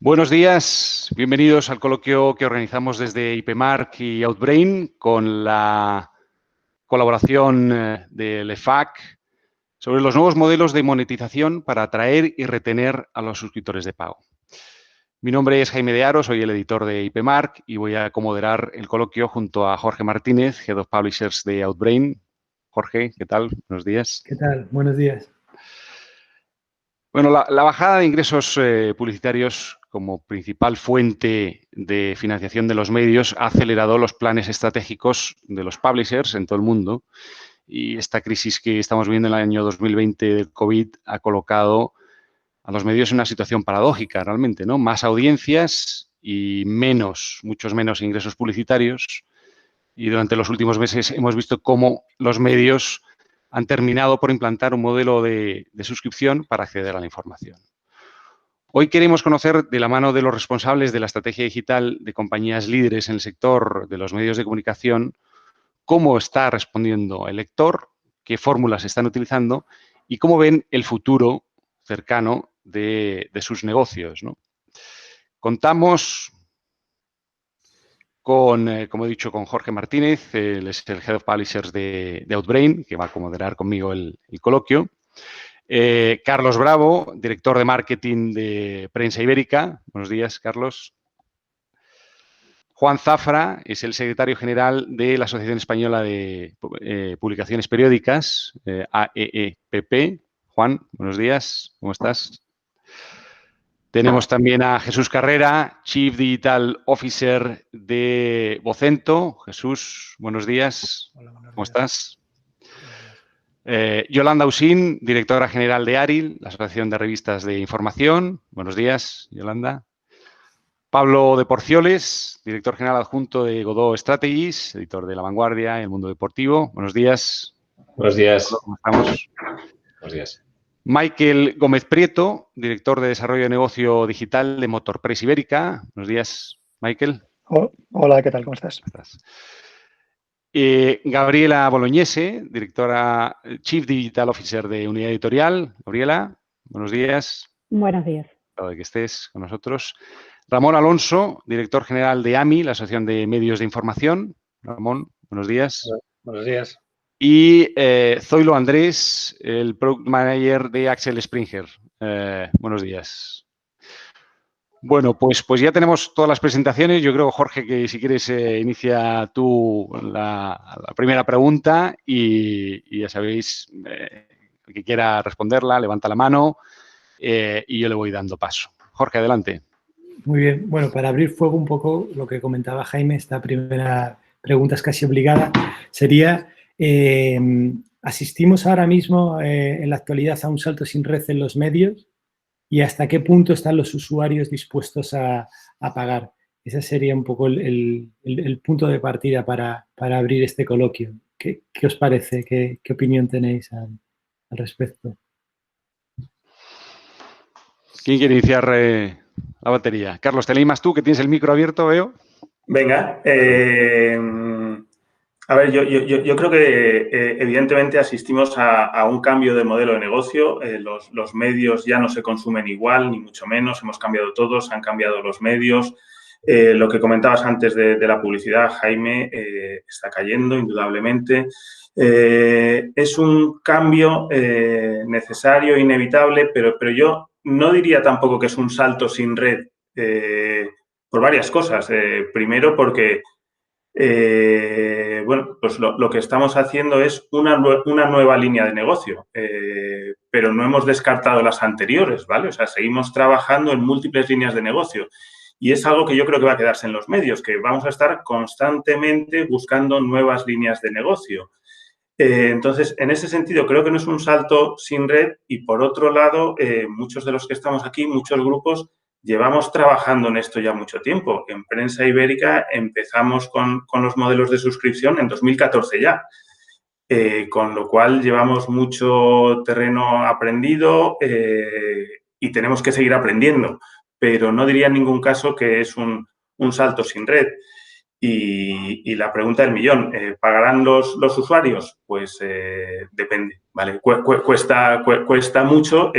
Buenos días, bienvenidos al coloquio que organizamos desde IPMark y Outbrain con la colaboración del EFAC sobre los nuevos modelos de monetización para atraer y retener a los suscriptores de pago. Mi nombre es Jaime de Aro, soy el editor de IPMark y voy a comoderar el coloquio junto a Jorge Martínez, Head of Publishers de Outbrain. Jorge, ¿qué tal? Buenos días. ¿Qué tal? Buenos días. Bueno, la bajada de ingresos publicitarios como principal fuente de financiación de los medios ha acelerado los planes estratégicos de los publishers en todo el mundo y esta crisis que estamos viviendo en el año 2020 del COVID ha colocado a los medios en una situación paradójica realmente, ¿no? Más audiencias y muchos menos ingresos publicitarios, y durante los últimos meses hemos visto cómo los medios han terminado por implantar un modelo de suscripción para acceder a la información. Hoy queremos conocer de la mano de los responsables de la estrategia digital de compañías líderes en el sector de los medios de comunicación cómo está respondiendo el lector, qué fórmulas están utilizando y cómo ven el futuro cercano de sus negocios, ¿no? Contamos con, como he dicho, con Jorge Martínez, él es el Head of Publishers de Outbrain, que va a moderar conmigo el coloquio. Carlos Bravo, director de marketing de Prensa Ibérica. Buenos días, Carlos. Juan Zafra es el secretario general de la Asociación Española de Publicaciones Periódicas, AEEPP. Juan, buenos días, ¿cómo estás? Tenemos también a Jesús Carrera, Chief Digital Officer de Vocento. Jesús, buenos días. Hola, buenos ¿Cómo días. estás? Yolanda Usín, directora general de ARIL, la Asociación de Revistas de Información. Buenos días, Yolanda. Pablo de Porcioles, director general adjunto de Godó Strategies, editor de La Vanguardia y El Mundo Deportivo. Buenos días. Buenos días. ¿Cómo estamos? Buenos días. Michael Gómez Prieto, director de Desarrollo de Negocio Digital de Motorpress Ibérica. Buenos días, Michael. Hola, ¿qué tal? ¿Cómo estás? ¿Cómo estás? Gabriela Bolognese, directora Chief Digital Officer de Unidad Editorial. Gabriela, buenos días. Buenos días. Encantado de que estés con nosotros. Ramón Alonso, director general de AMI, la Asociación de Medios de Información. Ramón, buenos días. Buenos días. Y Zoilo Andrés, el Product Manager de Axel Springer. Buenos días. Bueno, pues ya tenemos todas las presentaciones. Yo creo, Jorge, que si quieres inicia tú la primera pregunta y ya sabéis, el que quiera responderla, levanta la mano y yo le voy dando paso. Jorge, adelante. Muy bien. Bueno, para abrir fuego un poco lo que comentaba Jaime, esta primera pregunta es casi obligada, sería, ¿asistimos ahora mismo en la actualidad a un salto sin red en los medios? ¿Y hasta qué punto están los usuarios dispuestos a pagar? Ese sería un poco el punto de partida para abrir este coloquio. ¿Qué os parece? ¿Qué opinión tenéis al respecto? ¿Quién quiere iniciar la batería? Carlos, ¿te leí tú, que tienes el micro abierto, veo? Venga. A ver, yo creo que evidentemente asistimos a un cambio de modelo de negocio. Los medios ya no se consumen igual, ni mucho menos. Hemos cambiado todos, han cambiado los medios. Lo que comentabas antes de la publicidad, Jaime, está cayendo indudablemente. Es un cambio necesario, inevitable, pero yo no diría tampoco que es un salto sin red por varias cosas. Primero porque bueno, pues lo que estamos haciendo es una nueva línea de negocio, pero no hemos descartado las anteriores, ¿vale? O sea, seguimos trabajando en múltiples líneas de negocio y es algo que yo creo que va a quedarse en los medios, que vamos a estar constantemente buscando nuevas líneas de negocio. Entonces, en ese sentido, creo que no es un salto sin red y, por otro lado, muchos de los que estamos aquí, muchos grupos, llevamos trabajando en esto ya mucho tiempo. En Prensa Ibérica empezamos con los modelos de suscripción en 2014 ya, con lo cual llevamos mucho terreno aprendido y tenemos que seguir aprendiendo, pero no diría en ningún caso que es un salto sin red. Y la pregunta del millón, ¿pagarán los usuarios? Pues depende, ¿vale? Cuesta mucho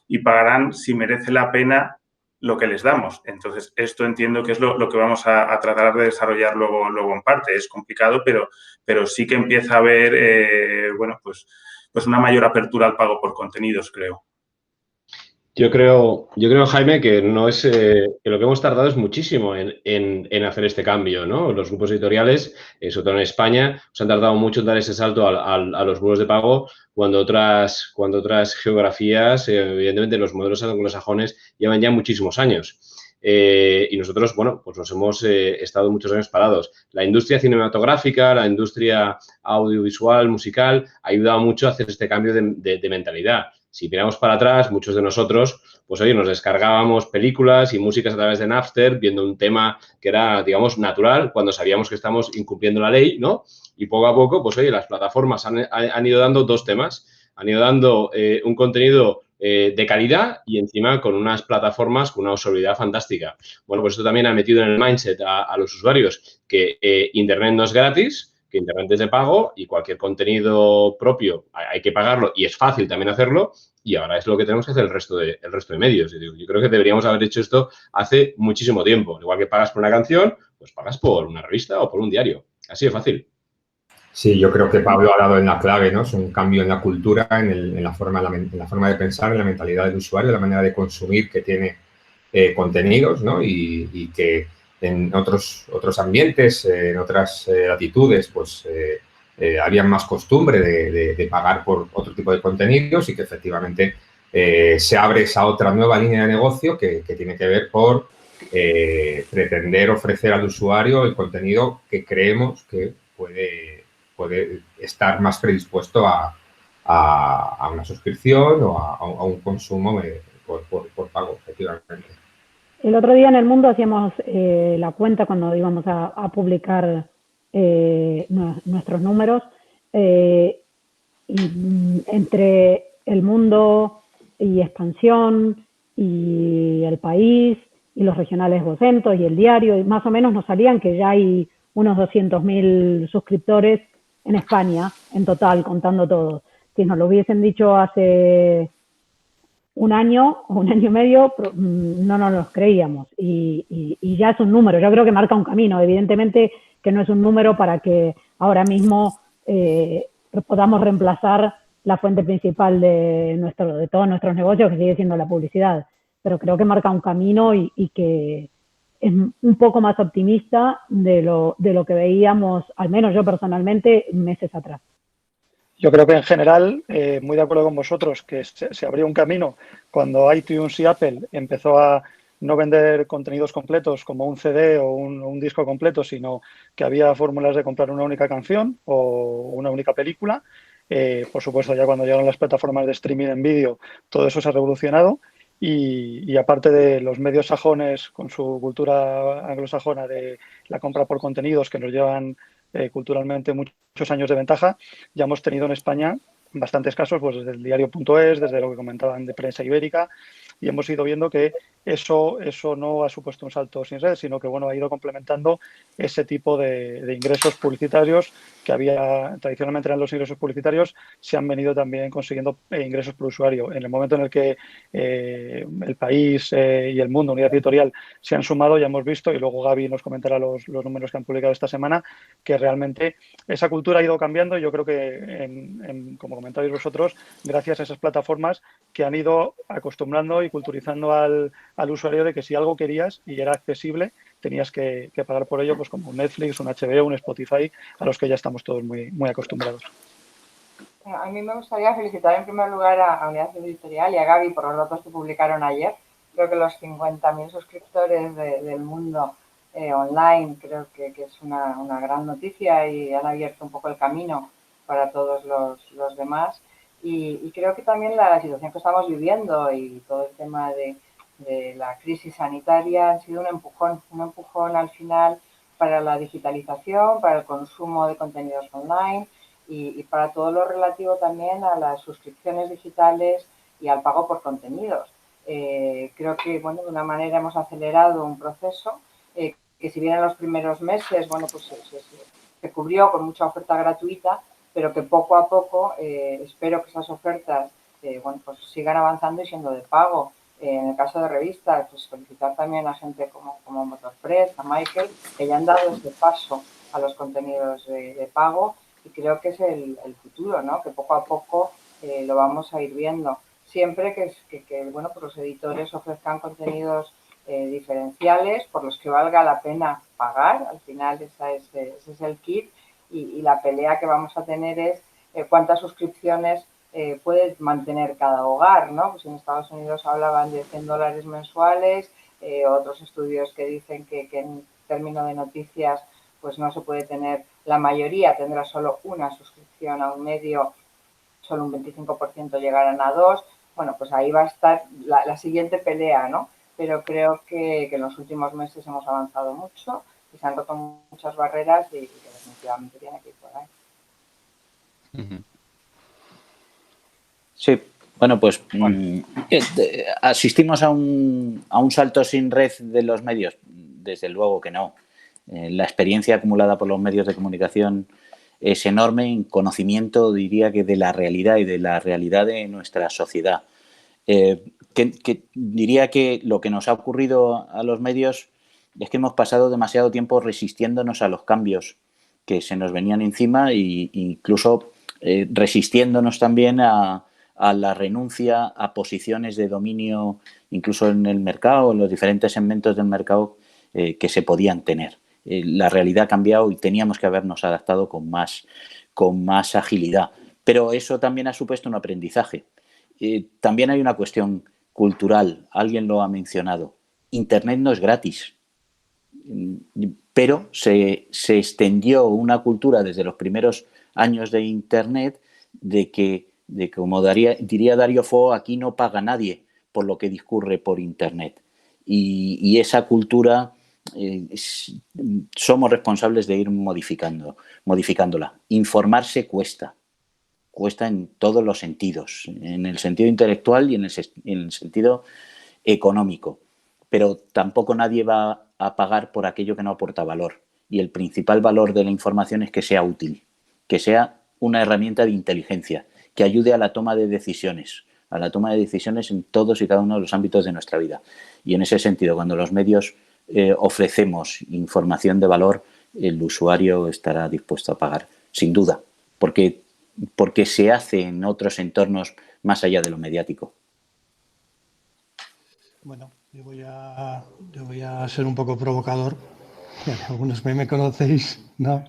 y pagarán si merece la pena lo que les damos. Entonces, esto entiendo que es lo que vamos a tratar de desarrollar luego en parte. Es complicado, pero sí que empieza a haber, pues una mayor apertura al pago por contenidos, creo. Yo creo, Jaime, que no es que lo que hemos tardado es muchísimo en hacer este cambio, ¿no? Los grupos editoriales, sobre todo en España, se han tardado mucho en dar ese salto a los modelos de pago cuando otras geografías, evidentemente los modelos anglosajones llevan ya muchísimos años. Y nosotros, bueno, pues nos hemos estado muchos años parados. La industria cinematográfica, la industria audiovisual, musical, ha ayudado mucho a hacer este cambio de mentalidad. Si miramos para atrás, muchos de nosotros, pues oye, nos descargábamos películas y músicas a través de Napster, viendo un tema que era, digamos, natural, cuando sabíamos que estamos incumpliendo la ley, ¿no? Y poco a poco, pues oye, las plataformas han ido dando dos temas. Han ido dando un contenido de calidad y encima con unas plataformas con una usabilidad fantástica. Bueno, pues esto también ha metido en el mindset a los usuarios que Internet no es gratis, que Internet es de pago y cualquier contenido propio hay que pagarlo y es fácil también hacerlo y ahora es lo que tenemos que hacer el resto de medios. Yo creo que deberíamos haber hecho esto hace muchísimo tiempo. Igual que pagas por una canción, pues pagas por una revista o por un diario. Así de fácil. Sí, yo creo que Pablo ha dado en la clave, ¿no? Es un cambio en la cultura, en la forma de pensar, en la mentalidad del usuario, la manera de consumir que tiene contenidos, ¿no? Y que en otros ambientes, en otras latitudes, pues había más costumbre de pagar por otro tipo de contenidos y que efectivamente se abre esa otra nueva línea de negocio que tiene que ver por pretender ofrecer al usuario el contenido que creemos que puede estar más predispuesto a una suscripción o a un consumo por pago, efectivamente. El otro día en El Mundo hacíamos la cuenta cuando íbamos a publicar nuestros números y entre El Mundo y Expansión y El País y los regionales Vocentos y El Diario, y más o menos nos salían que ya hay unos 200.000 suscriptores en España, en total, contando todos. Si nos lo hubiesen dicho hace un año o un año y medio, no nos los creíamos. Y ya es un número. Yo creo que marca un camino. Evidentemente que no es un número para que ahora mismo podamos reemplazar la fuente principal de todos nuestros negocios, que sigue siendo la publicidad. Pero creo que marca un camino y que es un poco más optimista de lo que veíamos, al menos yo personalmente, meses atrás. Yo creo que en general, muy de acuerdo con vosotros, que se abrió un camino cuando iTunes y Apple empezó a no vender contenidos completos como un CD o un disco completo, sino que había fórmulas de comprar una única canción o una única película. Por supuesto, ya cuando llegaron las plataformas de streaming en vídeo, todo eso se ha revolucionado. Y aparte de los medios sajones con su cultura anglosajona de la compra por contenidos que nos llevan culturalmente muchos años de ventaja, ya hemos tenido en España bastantes casos, pues desde el diario.es, desde lo que comentaban de Prensa Ibérica, y hemos ido viendo que eso no ha supuesto un salto sin red, sino que bueno, ha ido complementando ese tipo de ingresos publicitarios que había tradicionalmente eran los ingresos publicitarios, se han venido también consiguiendo ingresos por usuario. En el momento en el que El País y El Mundo, Unidad Editorial, se han sumado, ya hemos visto, y luego Gaby nos comentará los números que han publicado esta semana, que realmente esa cultura ha ido cambiando y yo creo que, como comentáis vosotros, gracias a esas plataformas que han ido acostumbrando y culturizando al usuario de que si algo querías y era accesible, tenías que pagar por ello, pues como un Netflix, un HBO, un Spotify, a los que ya estamos todos muy acostumbrados. A mí me gustaría felicitar en primer lugar a Unidad Editorial y a Gaby por los datos que publicaron ayer. Creo que los 50.000 suscriptores del Mundo online creo que es una gran noticia y han abierto un poco el camino para todos los demás. Y creo que también la situación que estamos viviendo y todo el tema de la crisis sanitaria ha sido un empujón al final para la digitalización, para el consumo de contenidos online y para todo lo relativo también a las suscripciones digitales y al pago por contenidos. Creo que, bueno, de una manera hemos acelerado un proceso que si bien en los primeros meses, bueno, pues se cubrió con mucha oferta gratuita, pero que poco a poco espero que esas ofertas, bueno, pues sigan avanzando y siendo de pago. En el caso de revistas, pues felicitar también a gente como Motorpress, a Michael, que ya han dado este paso a los contenidos de pago, y creo que es el futuro, ¿no? Que poco a poco lo vamos a ir viendo. Siempre que bueno, pues los editores ofrezcan contenidos diferenciales por los que valga la pena pagar. Al final ese es el kit, y la pelea que vamos a tener es cuántas suscripciones puede mantener cada hogar, ¿no? Pues en Estados Unidos hablaban de $100 mensuales, otros estudios que dicen que en términos de noticias pues no se puede tener, la mayoría tendrá solo una suscripción a un medio, solo un 25% llegarán a 2. Bueno, pues ahí va a estar la siguiente pelea, ¿no? Pero creo que en los últimos meses hemos avanzado mucho y se han roto muchas barreras, y que definitivamente tiene que ir por ahí. Sí, bueno, pues asistimos a un salto sin red de los medios. Desde luego que no. La experiencia acumulada por los medios de comunicación es enorme en conocimiento, diría que de la realidad y de la realidad de nuestra sociedad. Diría que lo que nos ha ocurrido a los medios es que hemos pasado demasiado tiempo resistiéndonos a los cambios que se nos venían encima, e incluso resistiéndonos también a la renuncia a posiciones de dominio, incluso en el mercado, en los diferentes segmentos del mercado que se podían tener. La realidad ha cambiado y teníamos que habernos adaptado con más agilidad. Pero eso también ha supuesto un aprendizaje. También hay una cuestión cultural, alguien lo ha mencionado. Internet no es gratis, pero se extendió una cultura desde los primeros años de Internet de que, como diría Dario Fo, aquí no paga nadie por lo que discurre por Internet. Y esa cultura somos responsables de ir modificándola. Informarse cuesta en todos los sentidos, en el sentido intelectual y en el sentido económico, pero tampoco nadie va a pagar por aquello que no aporta valor, y el principal valor de la información es que sea útil, que sea una herramienta de inteligencia, que ayude a la toma de decisiones en todos y cada uno de los ámbitos de nuestra vida. Y en ese sentido, cuando los medios ofrecemos información de valor, el usuario estará dispuesto a pagar, sin duda, porque se hace en otros entornos más allá de lo mediático. Bueno, yo voy a ser un poco provocador. Algunos me conocéis, ¿no?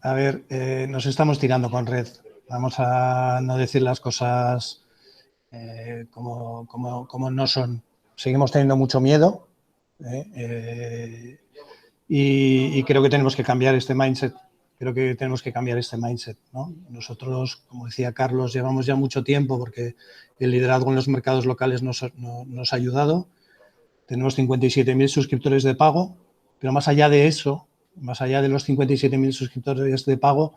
A ver, nos estamos tirando con red. Vamos a no decir las cosas como no son. Seguimos teniendo mucho miedo y creo que tenemos que cambiar este mindset. ¿No? Nosotros, como decía Carlos, llevamos ya mucho tiempo porque el liderazgo en los mercados locales nos ha ayudado. Tenemos 57.000 suscriptores de pago, pero más allá de eso, más allá de los 57.000 suscriptores de pago,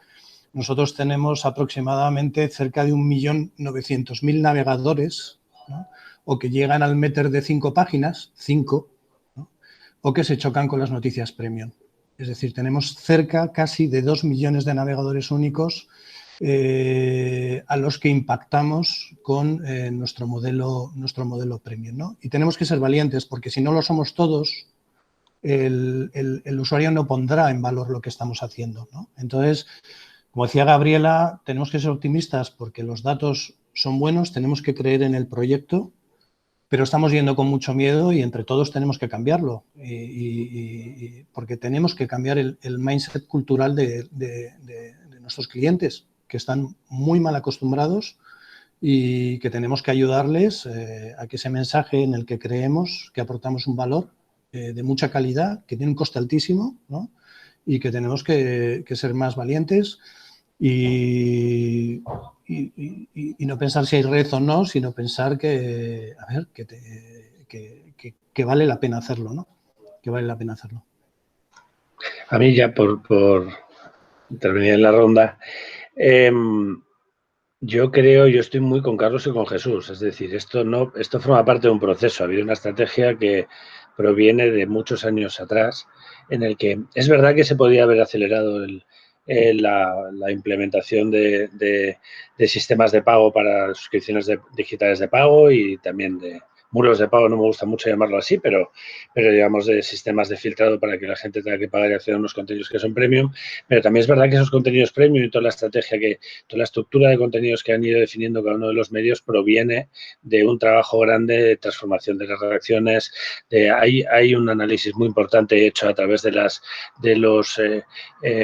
nosotros tenemos aproximadamente cerca de 1.900.000 navegadores, ¿no? O que llegan al meter de 5 páginas, ¿no? O que se chocan con las noticias premium. Es decir, tenemos cerca casi de 2 millones de navegadores únicos a los que impactamos con nuestro modelo premium, ¿no? Y tenemos que ser valientes, porque si no lo somos todos, el usuario no pondrá en valor lo que estamos haciendo, ¿no? Entonces, como decía Gabriela, tenemos que ser optimistas porque los datos son buenos, tenemos que creer en el proyecto, pero estamos yendo con mucho miedo y entre todos tenemos que cambiarlo, porque tenemos que cambiar el mindset cultural de nuestros clientes, que están muy mal acostumbrados, y que tenemos que ayudarles a que ese mensaje en el que creemos que aportamos un valor de mucha calidad, que tiene un coste altísimo, ¿no? Y que tenemos que ser más valientes y no pensar si hay red o no, sino pensar que vale la pena hacerlo, ¿no? Que vale la pena hacerlo. A mí ya por intervenir en la ronda, yo estoy muy con Carlos y con Jesús, es decir, esto forma parte de un proceso, ha habido una estrategia que proviene de muchos años atrás, en el que es verdad que se podía haber acelerado la implementación de sistemas de pago para suscripciones digitales de pago y también muros de pago, no me gusta mucho llamarlo así, pero digamos de sistemas de filtrado para que la gente tenga que pagar y acceder a unos contenidos que son premium. Pero también es verdad que esos contenidos premium y toda la estrategia, toda la estructura de contenidos que han ido definiendo cada uno de los medios proviene de un trabajo grande de transformación de las redacciones. Hay un análisis muy importante hecho a través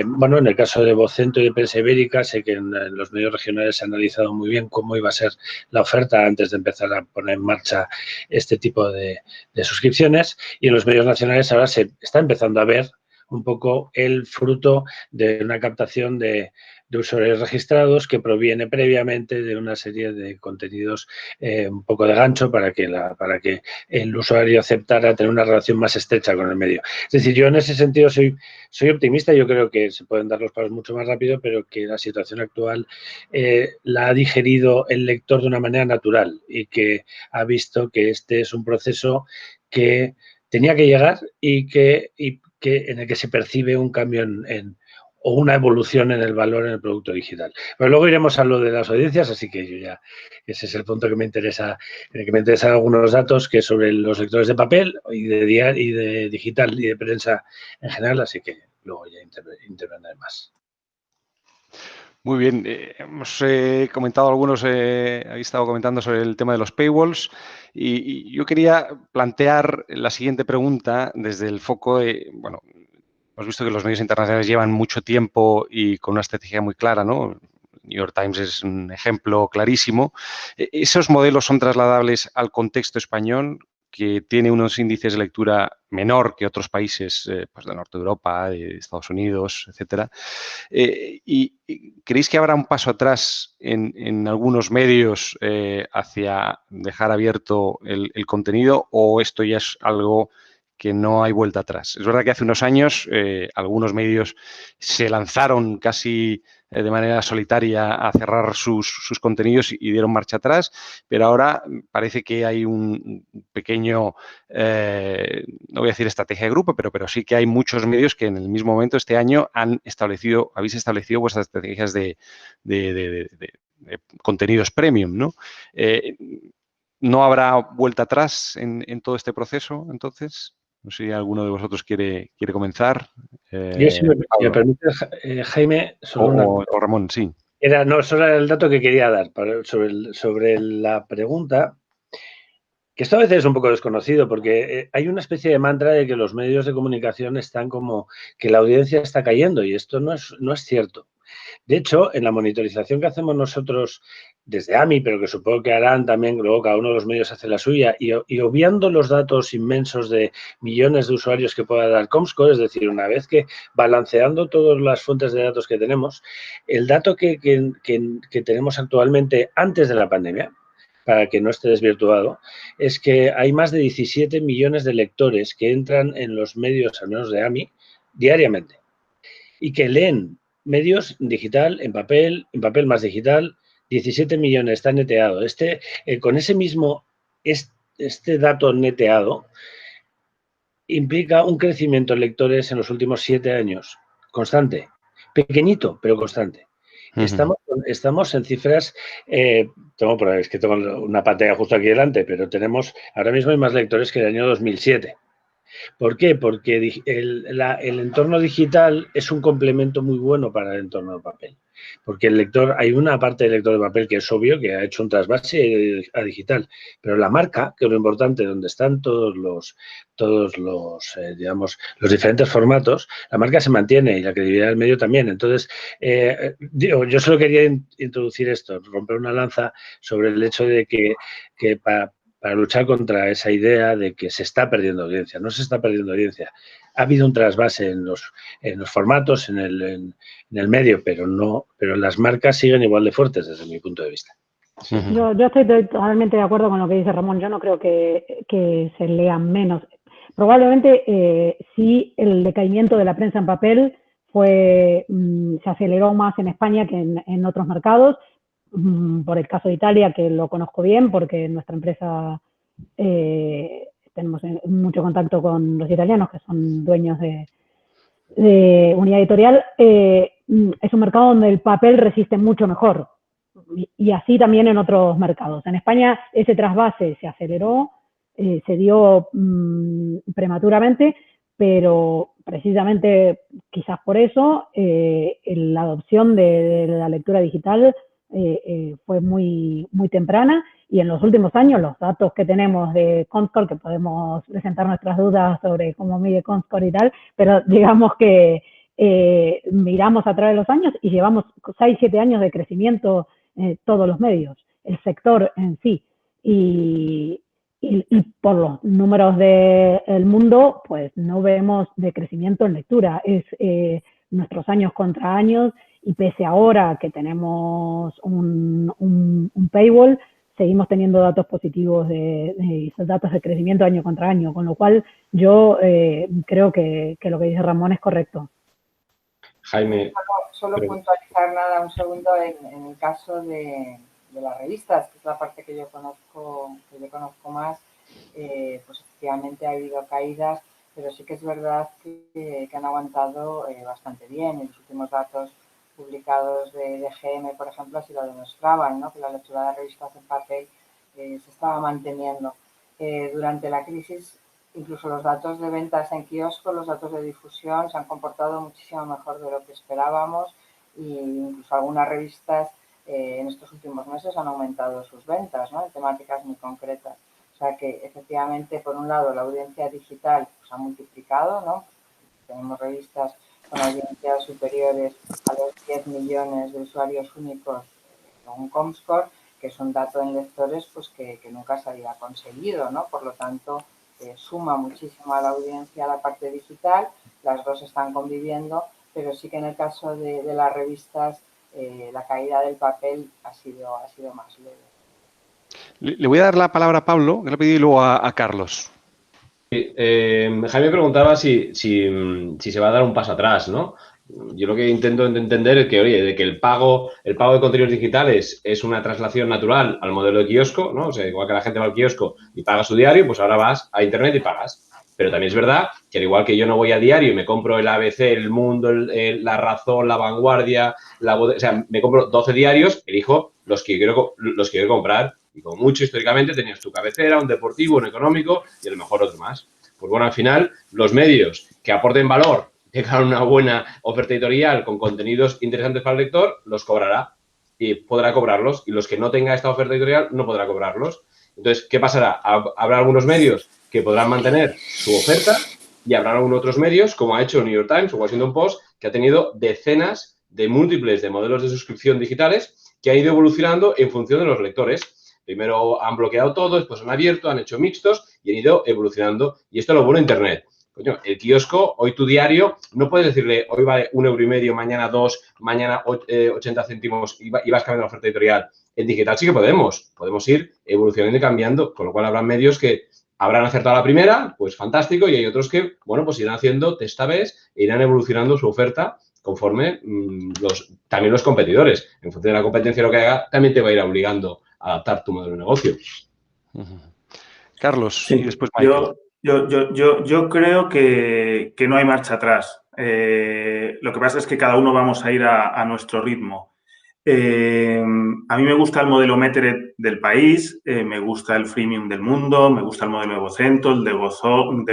bueno, en el caso de Vocento y de Prensa Ibérica, sé que en los medios regionales se ha analizado muy bien cómo iba a ser la oferta antes de empezar a poner en marcha este tipo de suscripciones, y en los medios nacionales ahora se está empezando a ver un poco el fruto de una captación de usuarios registrados que proviene previamente de una serie de contenidos un poco de gancho para que el usuario aceptara tener una relación más estrecha con el medio. Es decir, yo en ese sentido soy optimista. Yo creo que se pueden dar los pasos mucho más rápido, pero que la situación actual la ha digerido el lector de una manera natural y que ha visto que este es un proceso que tenía que llegar y que en el que se percibe un cambio o una evolución en el valor en el producto digital. Pero luego iremos a lo de las audiencias, así que ese es el punto que me interesa, en el que me interesan algunos datos, que es sobre los lectores de papel y de digital y de prensa en general, así que luego ya intervendré más. Muy bien, hemos comentado algunos, habéis estado comentando sobre el tema de los paywalls y yo quería plantear la siguiente pregunta desde el foco de, bueno, hemos visto que los medios internacionales llevan mucho tiempo y con una estrategia muy clara, ¿no? New York Times es un ejemplo clarísimo. ¿Esos modelos son trasladables al contexto español, que tiene unos índices de lectura menor que otros países pues del norte de Europa, de Estados Unidos, etcétera? ¿Y creéis que habrá un paso atrás en algunos medios hacia dejar abierto el contenido, o esto ya es algo que no hay vuelta atrás? Es verdad que hace unos años algunos medios se lanzaron casi de manera solitaria a cerrar sus contenidos y dieron marcha atrás, pero ahora parece que hay un pequeño, no voy a decir estrategia de grupo, pero sí que hay muchos medios que en el mismo momento este año habéis establecido vuestras estrategias de contenidos premium, ¿no? ¿No habrá vuelta atrás en todo este proceso, entonces? No sé si alguno de vosotros quiere comenzar. Yo, si me permites, Jaime, o Ramón, sí. Solo era el dato que quería dar sobre la pregunta, que esto a veces es un poco desconocido, porque hay una especie de mantra de que los medios de comunicación están como que la audiencia está cayendo, y esto no es cierto. De hecho, en la monitorización que hacemos nosotros desde AMI, pero que supongo que harán también, luego cada uno de los medios hace la suya, y obviando los datos inmensos de millones de usuarios que pueda dar Comscore, es decir, una vez que balanceando todas las fuentes de datos que tenemos, el dato que tenemos actualmente antes de la pandemia, para que no esté desvirtuado, es que hay más de 17 millones de lectores que entran en los medios, al menos de AMI, diariamente, y que leen medios digital, en papel más digital. 17 millones está neteado. Con ese mismo, este dato neteado implica un crecimiento en lectores en los últimos 7 años, constante, pequeñito, pero constante. Estamos en cifras, es que tengo una pantalla justo aquí delante, pero ahora mismo hay más lectores que el año 2007. ¿Por qué? Porque el entorno digital es un complemento muy bueno para el entorno de papel. Porque hay una parte del lector de papel que es obvio que ha hecho un trasvase a digital, pero la marca, que es lo importante, donde están todos los diferentes formatos, la marca se mantiene y la credibilidad del medio también. Entonces, yo solo quería introducir esto, romper una lanza sobre el hecho de que para luchar contra esa idea de que se está perdiendo audiencia. No se está perdiendo audiencia. Ha habido un trasvase en los formatos, en el medio, pero las marcas siguen igual de fuertes desde mi punto de vista. Yo estoy totalmente de acuerdo con lo que dice Ramón. Yo no creo que se lean menos. Probablemente sí el decaimiento de la prensa en papel se aceleró más en España que en otros mercados. Por el caso de Italia, que lo conozco bien, porque en nuestra empresa tenemos mucho contacto con los italianos, que son dueños de unidad editorial. Es un mercado donde el papel resiste mucho mejor, y así también en otros mercados. En España ese trasvase se aceleró se dio prematuramente, pero precisamente quizás por eso la adopción de la lectura digital fue muy temprana, y en los últimos años los datos que tenemos de Comscore, que podemos presentar nuestras dudas sobre cómo mide Comscore y tal, pero digamos que miramos a través de los años y llevamos 6-7 años de crecimiento todos los medios, el sector en sí, y por los números del mundo, pues no vemos de crecimiento en lectura. Es nuestros años contra años, y pese ahora que tenemos un paywall, seguimos teniendo datos positivos de datos de crecimiento año contra año, con lo cual yo creo que lo que dice Ramón es correcto. Jaime. Solo puntualizar nada un segundo en el caso de las revistas, que es la parte que yo conozco más. Pues efectivamente ha habido caídas, pero sí que es verdad que han aguantado bastante bien. En los últimos datos publicados de GM, por ejemplo, así lo demostraban, ¿no? Que la lectura de revistas en papel se estaba manteniendo. Durante la crisis, incluso los datos de ventas en kioscos, los datos de difusión se han comportado muchísimo mejor de lo que esperábamos, e incluso algunas revistas en estos últimos meses han aumentado sus ventas, ¿no? En temáticas muy concretas. O sea que efectivamente, por un lado, la audiencia digital pues, ha multiplicado, ¿no? Tenemos revistas con audiencias superiores a los 10 millones de usuarios únicos con Comscore, que es un dato en lectores pues, que nunca se había conseguido, ¿no? Por lo tanto, suma muchísimo a la audiencia la parte digital, las dos están conviviendo, pero sí que en el caso de las revistas la caída del papel ha sido más leve. Le voy a dar la palabra a Pablo, que le he pedido, y luego a Carlos. Jaime preguntaba si se va a dar un paso atrás, ¿no? Yo lo que intento entender es que, oye, de que el pago de contenidos digitales es una traslación natural al modelo de kiosco, ¿no? O sea, igual que la gente va al kiosco y paga su diario, pues ahora vas a Internet y pagas. Pero también es verdad que al igual que yo no voy a diario y me compro el ABC, El Mundo, La Razón, La Vanguardia, o sea, me compro 12 diarios, elijo los que quiero comprar. Y como mucho, históricamente, tenías tu cabecera, un deportivo, un económico y a lo mejor otro más. Pues bueno, al final, los medios que aporten valor, tengan una buena oferta editorial con contenidos interesantes para el lector, los cobrará y podrá cobrarlos. Y los que no tenga esta oferta editorial no podrá cobrarlos. Entonces, ¿qué pasará? Habrá algunos medios que podrán mantener su oferta y habrá algunos otros medios, como ha hecho el New York Times o Washington Post, que ha tenido decenas de múltiples de modelos de suscripción digitales que han ido evolucionando en función de los lectores. Primero han bloqueado todo, después han abierto, han hecho mixtos y han ido evolucionando. Y esto es lo bueno de Internet. Coño, el kiosco, hoy tu diario, no puedes decirle hoy vale 1,5 €, mañana 2, mañana 80 céntimos y vas cambiando la oferta editorial. En digital sí que podemos ir evolucionando y cambiando, con lo cual habrá medios que habrán acertado a la primera, pues fantástico, y hay otros que, bueno, pues irán haciendo test A/Bs e irán evolucionando su oferta conforme también los competidores. En función de la competencia lo que haga, también te va a ir obligando a adaptar tu modelo de negocio. Carlos, sí, y después Michael. Yo creo que no hay marcha atrás. Lo que pasa es que cada uno vamos a ir a nuestro ritmo. A mí me gusta el modelo Meteret del país, me gusta el freemium del mundo, me gusta el modelo de Vocento, el de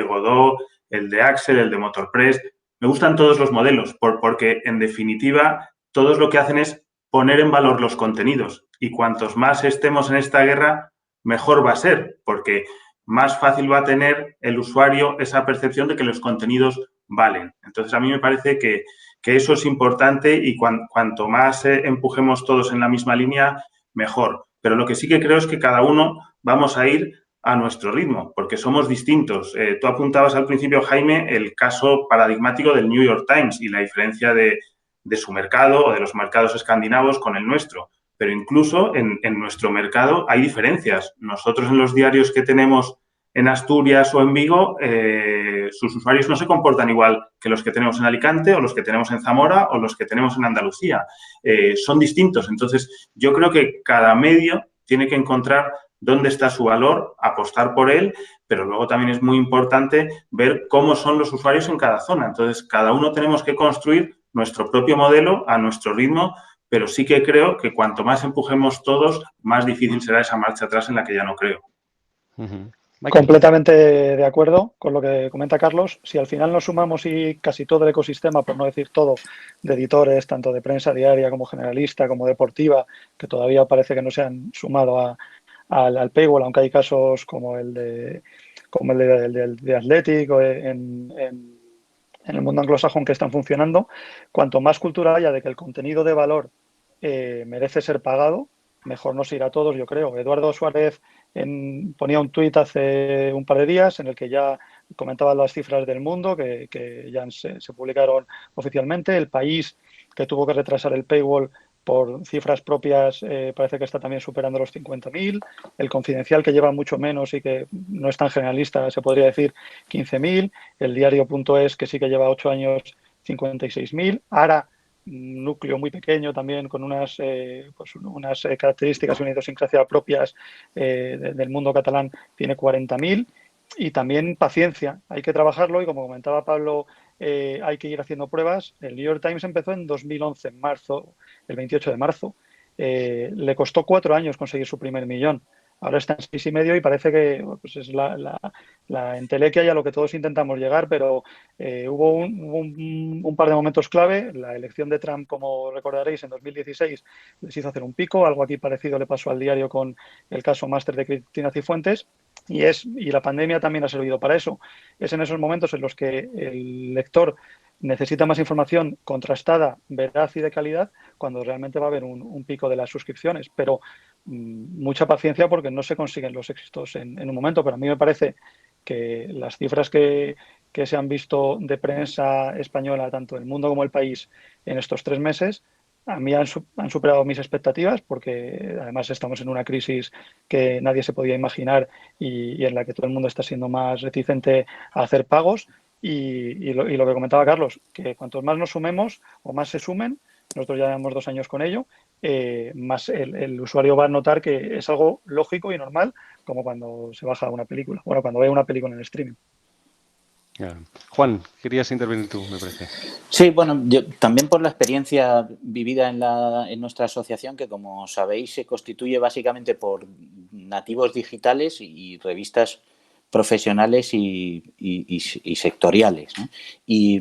Godot, el de Axel, el de Motorpress. Me gustan todos los modelos porque, en definitiva, todos lo que hacen es poner en valor los contenidos. Y cuantos más estemos en esta guerra, mejor va a ser, porque más fácil va a tener el usuario esa percepción de que los contenidos valen. Entonces, a mí me parece que eso es importante y cuanto más empujemos todos en la misma línea, mejor. Pero lo que sí que creo es que cada uno vamos a ir a nuestro ritmo, porque somos distintos. Tú apuntabas al principio, Jaime, el caso paradigmático del New York Times y la diferencia de su mercado o de los mercados escandinavos con el nuestro. Pero incluso en nuestro mercado hay diferencias. Nosotros en los diarios que tenemos en Asturias o en Vigo, sus usuarios no se comportan igual que los que tenemos en Alicante o los que tenemos en Zamora o los que tenemos en Andalucía. Son distintos. Entonces, yo creo que cada medio tiene que encontrar dónde está su valor, apostar por él, pero luego también es muy importante ver cómo son los usuarios en cada zona. Entonces, cada uno tenemos que construir nuestro propio modelo a nuestro ritmo, pero sí que creo que cuanto más empujemos todos, más difícil será esa marcha atrás en la que ya no creo. Completamente de acuerdo con lo que comenta Carlos. Si al final nos sumamos y casi todo el ecosistema, por no decir todo, de editores, tanto de prensa diaria como generalista, como deportiva, que todavía parece que no se han sumado al paywall, aunque hay casos como el de Athletic o en el mundo anglosajón que están funcionando, cuanto más cultura haya de que el contenido de valor merece ser pagado, mejor nos irá a todos, yo creo. Eduardo Suárez ponía un tuit hace un par de días en el que ya comentaba las cifras del mundo que ya se publicaron oficialmente. El País, que tuvo que retrasar el paywall por cifras propias, parece que está también superando los 50.000. El Confidencial, que lleva mucho menos y que no es tan generalista, se podría decir 15.000. El Diario.es, que sí que lleva 8 años, 56.000. Ara, un núcleo muy pequeño también con unas características y una idiosincrasia propias del mundo catalán, tiene 40.000. Y también paciencia, hay que trabajarlo y, como comentaba Pablo, hay que ir haciendo pruebas. El New York Times empezó en 2011, en marzo, el 28 de marzo. Le costó 4 años conseguir su primer millón. Ahora está en 6,5 y parece que pues es la entelequia y a lo que todos intentamos llegar, pero hubo un par de momentos clave. La elección de Trump, como recordaréis, en 2016 les hizo hacer un pico. Algo aquí parecido le pasó al Diario con el caso Máster de Cristina Cifuentes. Y la pandemia también ha servido para eso. Es en esos momentos en los que el lector necesita más información contrastada, veraz y de calidad, cuando realmente va a haber un pico de las suscripciones. Pero mucha paciencia, porque no se consiguen los éxitos en un momento. Pero a mí me parece que las cifras que se han visto de prensa española, tanto El Mundo como El País, en estos 3 meses, a mí han superado mis expectativas, porque además estamos en una crisis que nadie se podía imaginar y en la que todo el mundo está siendo más reticente a hacer pagos. Y lo que comentaba Carlos, que cuantos más nos sumemos o más se sumen, nosotros ya llevamos 2 años con ello, más el usuario va a notar que es algo lógico y normal, como cuando se baja una película, bueno, cuando ve una película en el streaming. Claro. Juan, querías intervenir tú, me parece. Sí, bueno, yo también por la experiencia vivida en nuestra asociación, que como sabéis se constituye básicamente por nativos digitales y revistas profesionales y sectoriales, ¿no? Y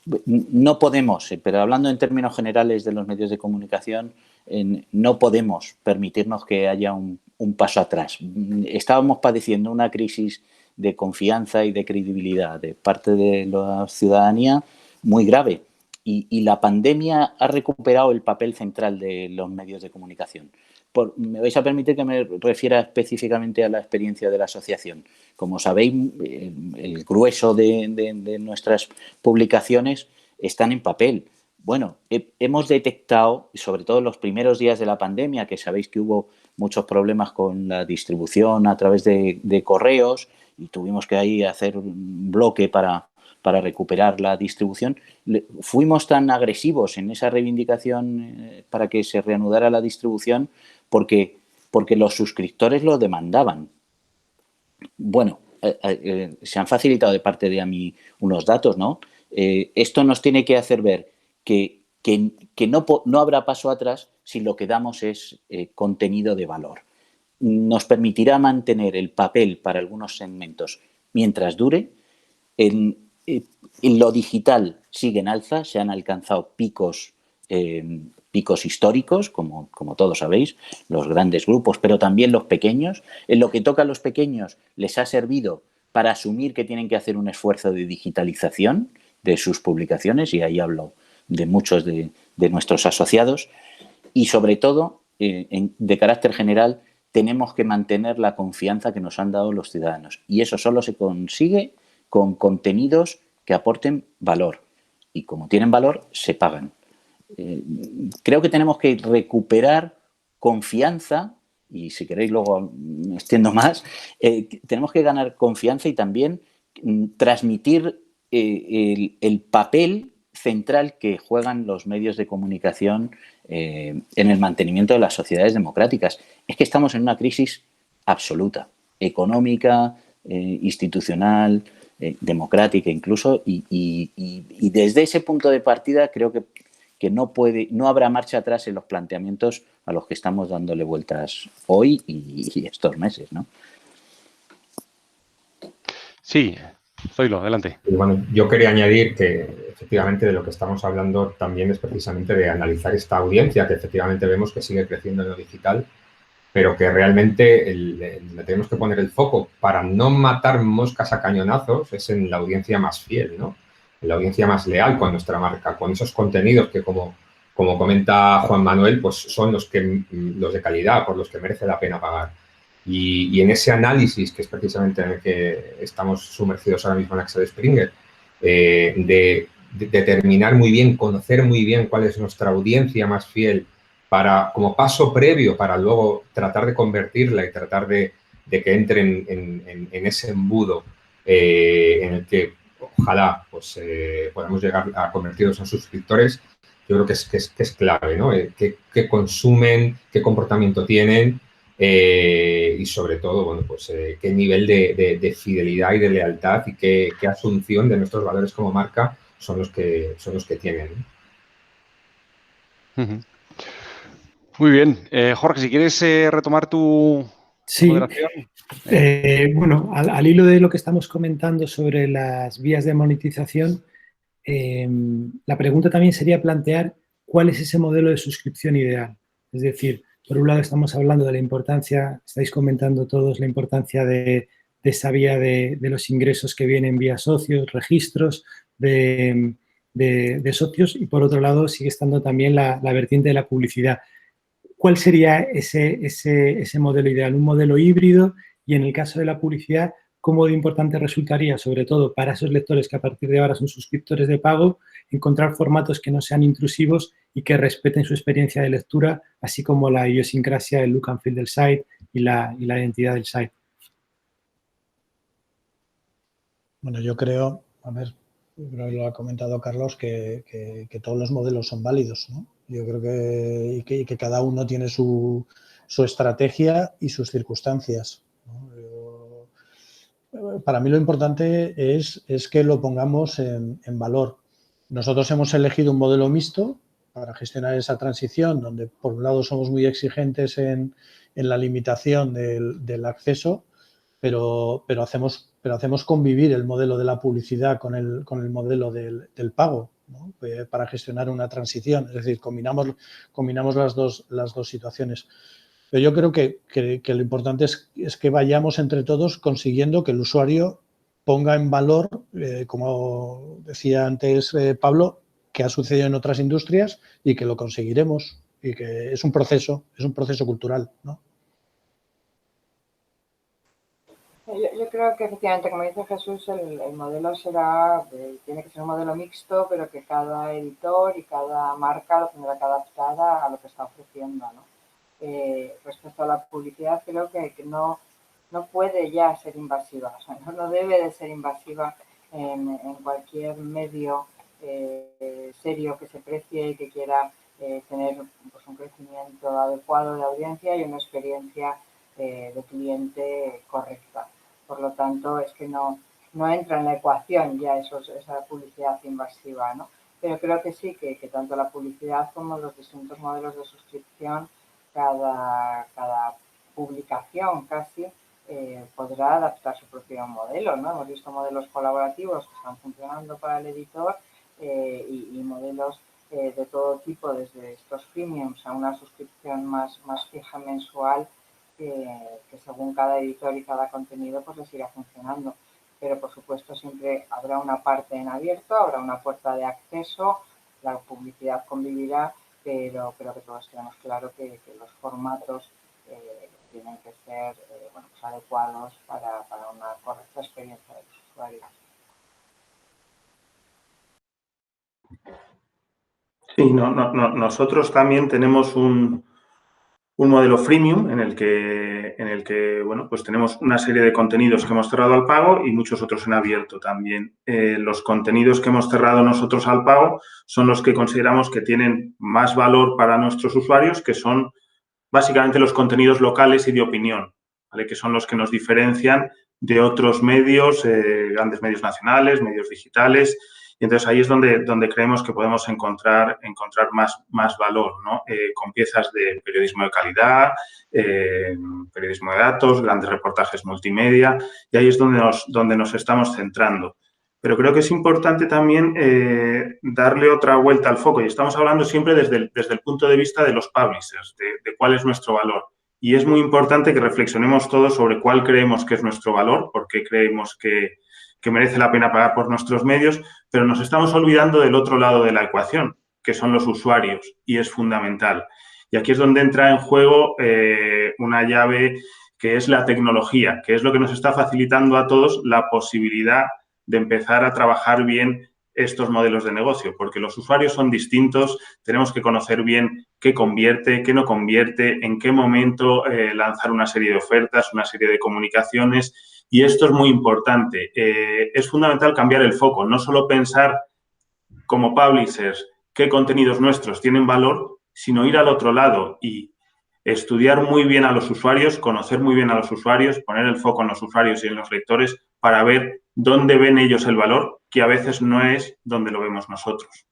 no podemos, pero hablando en términos generales de los medios de comunicación, no podemos permitirnos que haya un paso atrás. Estábamos padeciendo una crisis de confianza y de credibilidad de parte de la ciudadanía muy grave. Y la pandemia ha recuperado el papel central de los medios de comunicación. Me vais a permitir que me refiera específicamente a la experiencia de la asociación. Como sabéis, el grueso de nuestras publicaciones están en papel. Bueno, hemos detectado, sobre todo en los primeros días de la pandemia, que sabéis que hubo muchos problemas con la distribución a través de correos y tuvimos que ahí hacer un bloque para recuperar la distribución. Fuimos tan agresivos en esa reivindicación para que se reanudara la distribución porque los suscriptores lo demandaban. Bueno, se han facilitado de parte de a mí unos datos, ¿no? Esto nos tiene que hacer ver que no habrá paso atrás si lo que damos es contenido de valor. Nos permitirá mantener el papel para algunos segmentos mientras dure. En lo digital sigue en alza, se han alcanzado picos históricos, como todos sabéis, los grandes grupos, pero también los pequeños. En lo que toca a los pequeños les ha servido para asumir que tienen que hacer un esfuerzo de digitalización de sus publicaciones, y ahí hablo de muchos de nuestros asociados, y sobre todo, de carácter general, tenemos que mantener la confianza que nos han dado los ciudadanos, y eso solo se consigue con contenidos que aporten valor, y como tienen valor, se pagan. Creo que tenemos que recuperar confianza, y si queréis luego me extiendo más, tenemos que ganar confianza y también transmitir el papel central que juegan los medios de comunicación en el mantenimiento de las sociedades democráticas. Es que estamos en una crisis absoluta, económica, institucional, democrática incluso, y desde ese punto de partida creo que no habrá marcha atrás en los planteamientos a los que estamos dándole vueltas hoy y estos meses, ¿no? Sí, Zoilo, adelante. Y bueno, yo quería añadir que efectivamente de lo que estamos hablando también es precisamente de analizar esta audiencia que efectivamente vemos que sigue creciendo en lo digital, pero que realmente le tenemos que poner el foco para no matar moscas a cañonazos es en la audiencia más fiel, ¿no? En la audiencia más leal con nuestra marca, con esos contenidos que como comenta Juan Manuel, pues son los de calidad, por los que merece la pena pagar. Y en ese análisis, que es precisamente en el que estamos sumergidos ahora mismo en Axel Springer, de determinar muy bien, conocer muy bien cuál es nuestra audiencia más fiel, como paso previo para luego tratar de convertirla y tratar de que entren en ese embudo en el que ojalá pues, podamos llegar a convertirlos en suscriptores. Yo creo que es clave, ¿no? ¿Qué consumen? ¿Qué comportamiento tienen? Y sobre todo, bueno, pues qué nivel de fidelidad y de lealtad y qué asunción de nuestros valores como marca son los que tienen, ¿no? Muy bien. Jorge, si quieres retomar tu moderación. Bueno, al hilo de lo que estamos comentando sobre las vías de monetización, la pregunta también sería plantear cuál es ese modelo de suscripción ideal. Es decir, por un lado estamos hablando de la importancia, estáis comentando todos la importancia de esa vía de los ingresos que vienen vía socios, registros de socios, y por otro lado sigue estando también la vertiente de la publicidad. ¿Cuál sería ese modelo ideal? Un modelo híbrido, y en el caso de la publicidad, ¿cómo de importante resultaría, sobre todo para esos lectores que a partir de ahora son suscriptores de pago, encontrar formatos que no sean intrusivos y que respeten su experiencia de lectura, así como la idiosincrasia, el look and feel del site y la identidad del site? Bueno, yo creo, lo ha comentado Carlos, que todos los modelos son válidos, ¿no? Yo creo que cada uno tiene su estrategia y sus circunstancias, ¿no? Para mí lo importante es que lo pongamos en valor. Nosotros hemos elegido un modelo mixto para gestionar esa transición, donde por un lado somos muy exigentes en la limitación del acceso, pero hacemos convivir el modelo de la publicidad con el modelo del pago, ¿no? Para gestionar una transición. Es decir, combinamos las dos situaciones. Pero yo creo que lo importante es que vayamos entre todos consiguiendo que el usuario ponga en valor, como decía antes Pablo, que ha sucedido en otras industrias y que lo conseguiremos, y que es un proceso cultural, ¿no? Yo creo que efectivamente, como dice Jesús, el modelo tiene que ser un modelo mixto, pero que cada editor y cada marca lo tendrá que adaptar a lo que está ofreciendo, ¿no? Respecto a la publicidad, creo que no puede ya ser invasiva, o sea, no debe de ser invasiva en cualquier medio serio que se precie y que quiera tener pues, un crecimiento adecuado de audiencia y una experiencia de cliente correcta. Por lo tanto, es que no entra en la ecuación ya esa publicidad invasiva, ¿no? Pero creo que sí, que tanto la publicidad como los distintos modelos de suscripción, cada publicación casi podrá adaptar su propio modelo, ¿no? Hemos visto modelos colaborativos que están funcionando para el editor y modelos de todo tipo, desde estos freemiums a una suscripción más fija mensual, que según cada editor y cada contenido pues les irá funcionando. Pero por supuesto siempre habrá una parte en abierto, habrá una puerta de acceso, la publicidad convivirá, pero creo que todos tenemos claro que los formatos tienen que ser pues adecuados para una correcta experiencia de los usuarios. Sí, nosotros también tenemos un modelo freemium en el que bueno, pues tenemos una serie de contenidos que hemos cerrado al pago y muchos otros en abierto también. Los contenidos que hemos cerrado nosotros al pago son los que consideramos que tienen más valor para nuestros usuarios, que son básicamente los contenidos locales y de opinión, ¿vale? Que son los que nos diferencian de otros medios, grandes medios nacionales, medios digitales. Y entonces ahí es donde creemos que podemos encontrar más valor, ¿no? Con piezas de periodismo de calidad, periodismo de datos, grandes reportajes multimedia, y ahí es donde nos estamos centrando. Pero creo que es importante también darle otra vuelta al foco, y estamos hablando siempre desde el punto de vista de los publishers, de cuál es nuestro valor. Y es muy importante que reflexionemos todos sobre cuál creemos que es nuestro valor, por qué creemos que merece la pena pagar por nuestros medios, pero nos estamos olvidando del otro lado de la ecuación, que son los usuarios, y es fundamental. Y aquí es donde entra en juego una llave que es la tecnología, que es lo que nos está facilitando a todos la posibilidad de empezar a trabajar bien estos modelos de negocio, porque los usuarios son distintos, tenemos que conocer bien qué convierte, qué no convierte, en qué momento lanzar una serie de ofertas, una serie de comunicaciones, y esto es muy importante. Es fundamental cambiar el foco, no solo pensar como publishers qué contenidos nuestros tienen valor, sino ir al otro lado y estudiar muy bien a los usuarios, conocer muy bien a los usuarios, poner el foco en los usuarios y en los lectores para ver dónde ven ellos el valor, que a veces no es donde lo vemos nosotros.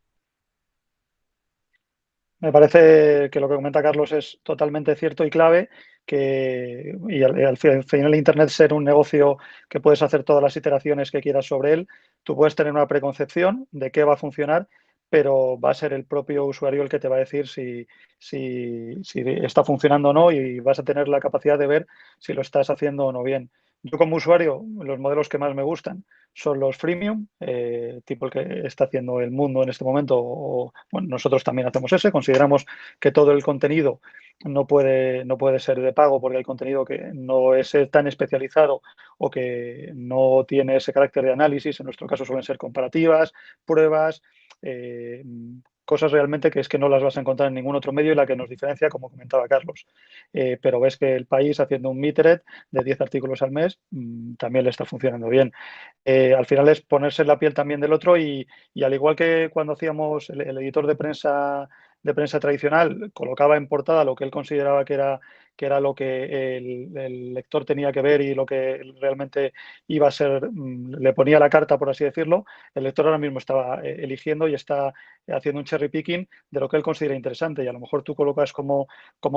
Me parece que lo que comenta Carlos es totalmente cierto y clave, y al final Internet ser un negocio que puedes hacer todas las iteraciones que quieras sobre él, tú puedes tener una preconcepción de qué va a funcionar, pero va a ser el propio usuario el que te va a decir si está funcionando o no, y vas a tener la capacidad de ver si lo estás haciendo o no bien. Yo como usuario, los modelos que más me gustan son los freemium, tipo el que está haciendo El Mundo en este momento, o bueno, nosotros también hacemos ese. Consideramos que todo el contenido no puede ser de pago, porque hay contenido que no es tan especializado o que no tiene ese carácter de análisis. En nuestro caso suelen ser comparativas, pruebas, cosas realmente que es que no las vas a encontrar en ningún otro medio, y la que nos diferencia, como comentaba Carlos. Pero ves que El País, haciendo un Metered de 10 artículos al mes, también le está funcionando bien. Al final es ponerse en la piel también del otro, y al igual que cuando hacíamos el editor de prensa tradicional, colocaba en portada lo que él consideraba que era lo que el lector tenía que ver y lo que realmente iba a ser, le ponía la carta, por así decirlo. El lector ahora mismo estaba eligiendo y está haciendo un cherry picking de lo que él considera interesante, y a lo mejor tú colocas como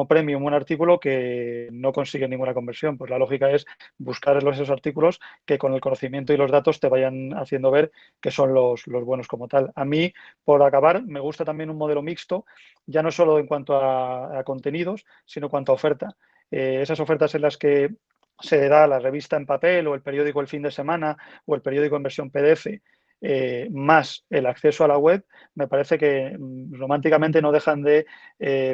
premium un artículo que no consigue ninguna conversión. Pues la lógica es buscar esos artículos que con el conocimiento y los datos te vayan haciendo ver que son los buenos como tal. A mí, por acabar, me gusta también un modelo mixto, ya no solo en cuanto a contenidos, sino en cuanto a oferta. Esas ofertas en las que se da la revista en papel, o el periódico el fin de semana, o el periódico en versión PDF, más el acceso a la web, me parece que románticamente no dejan de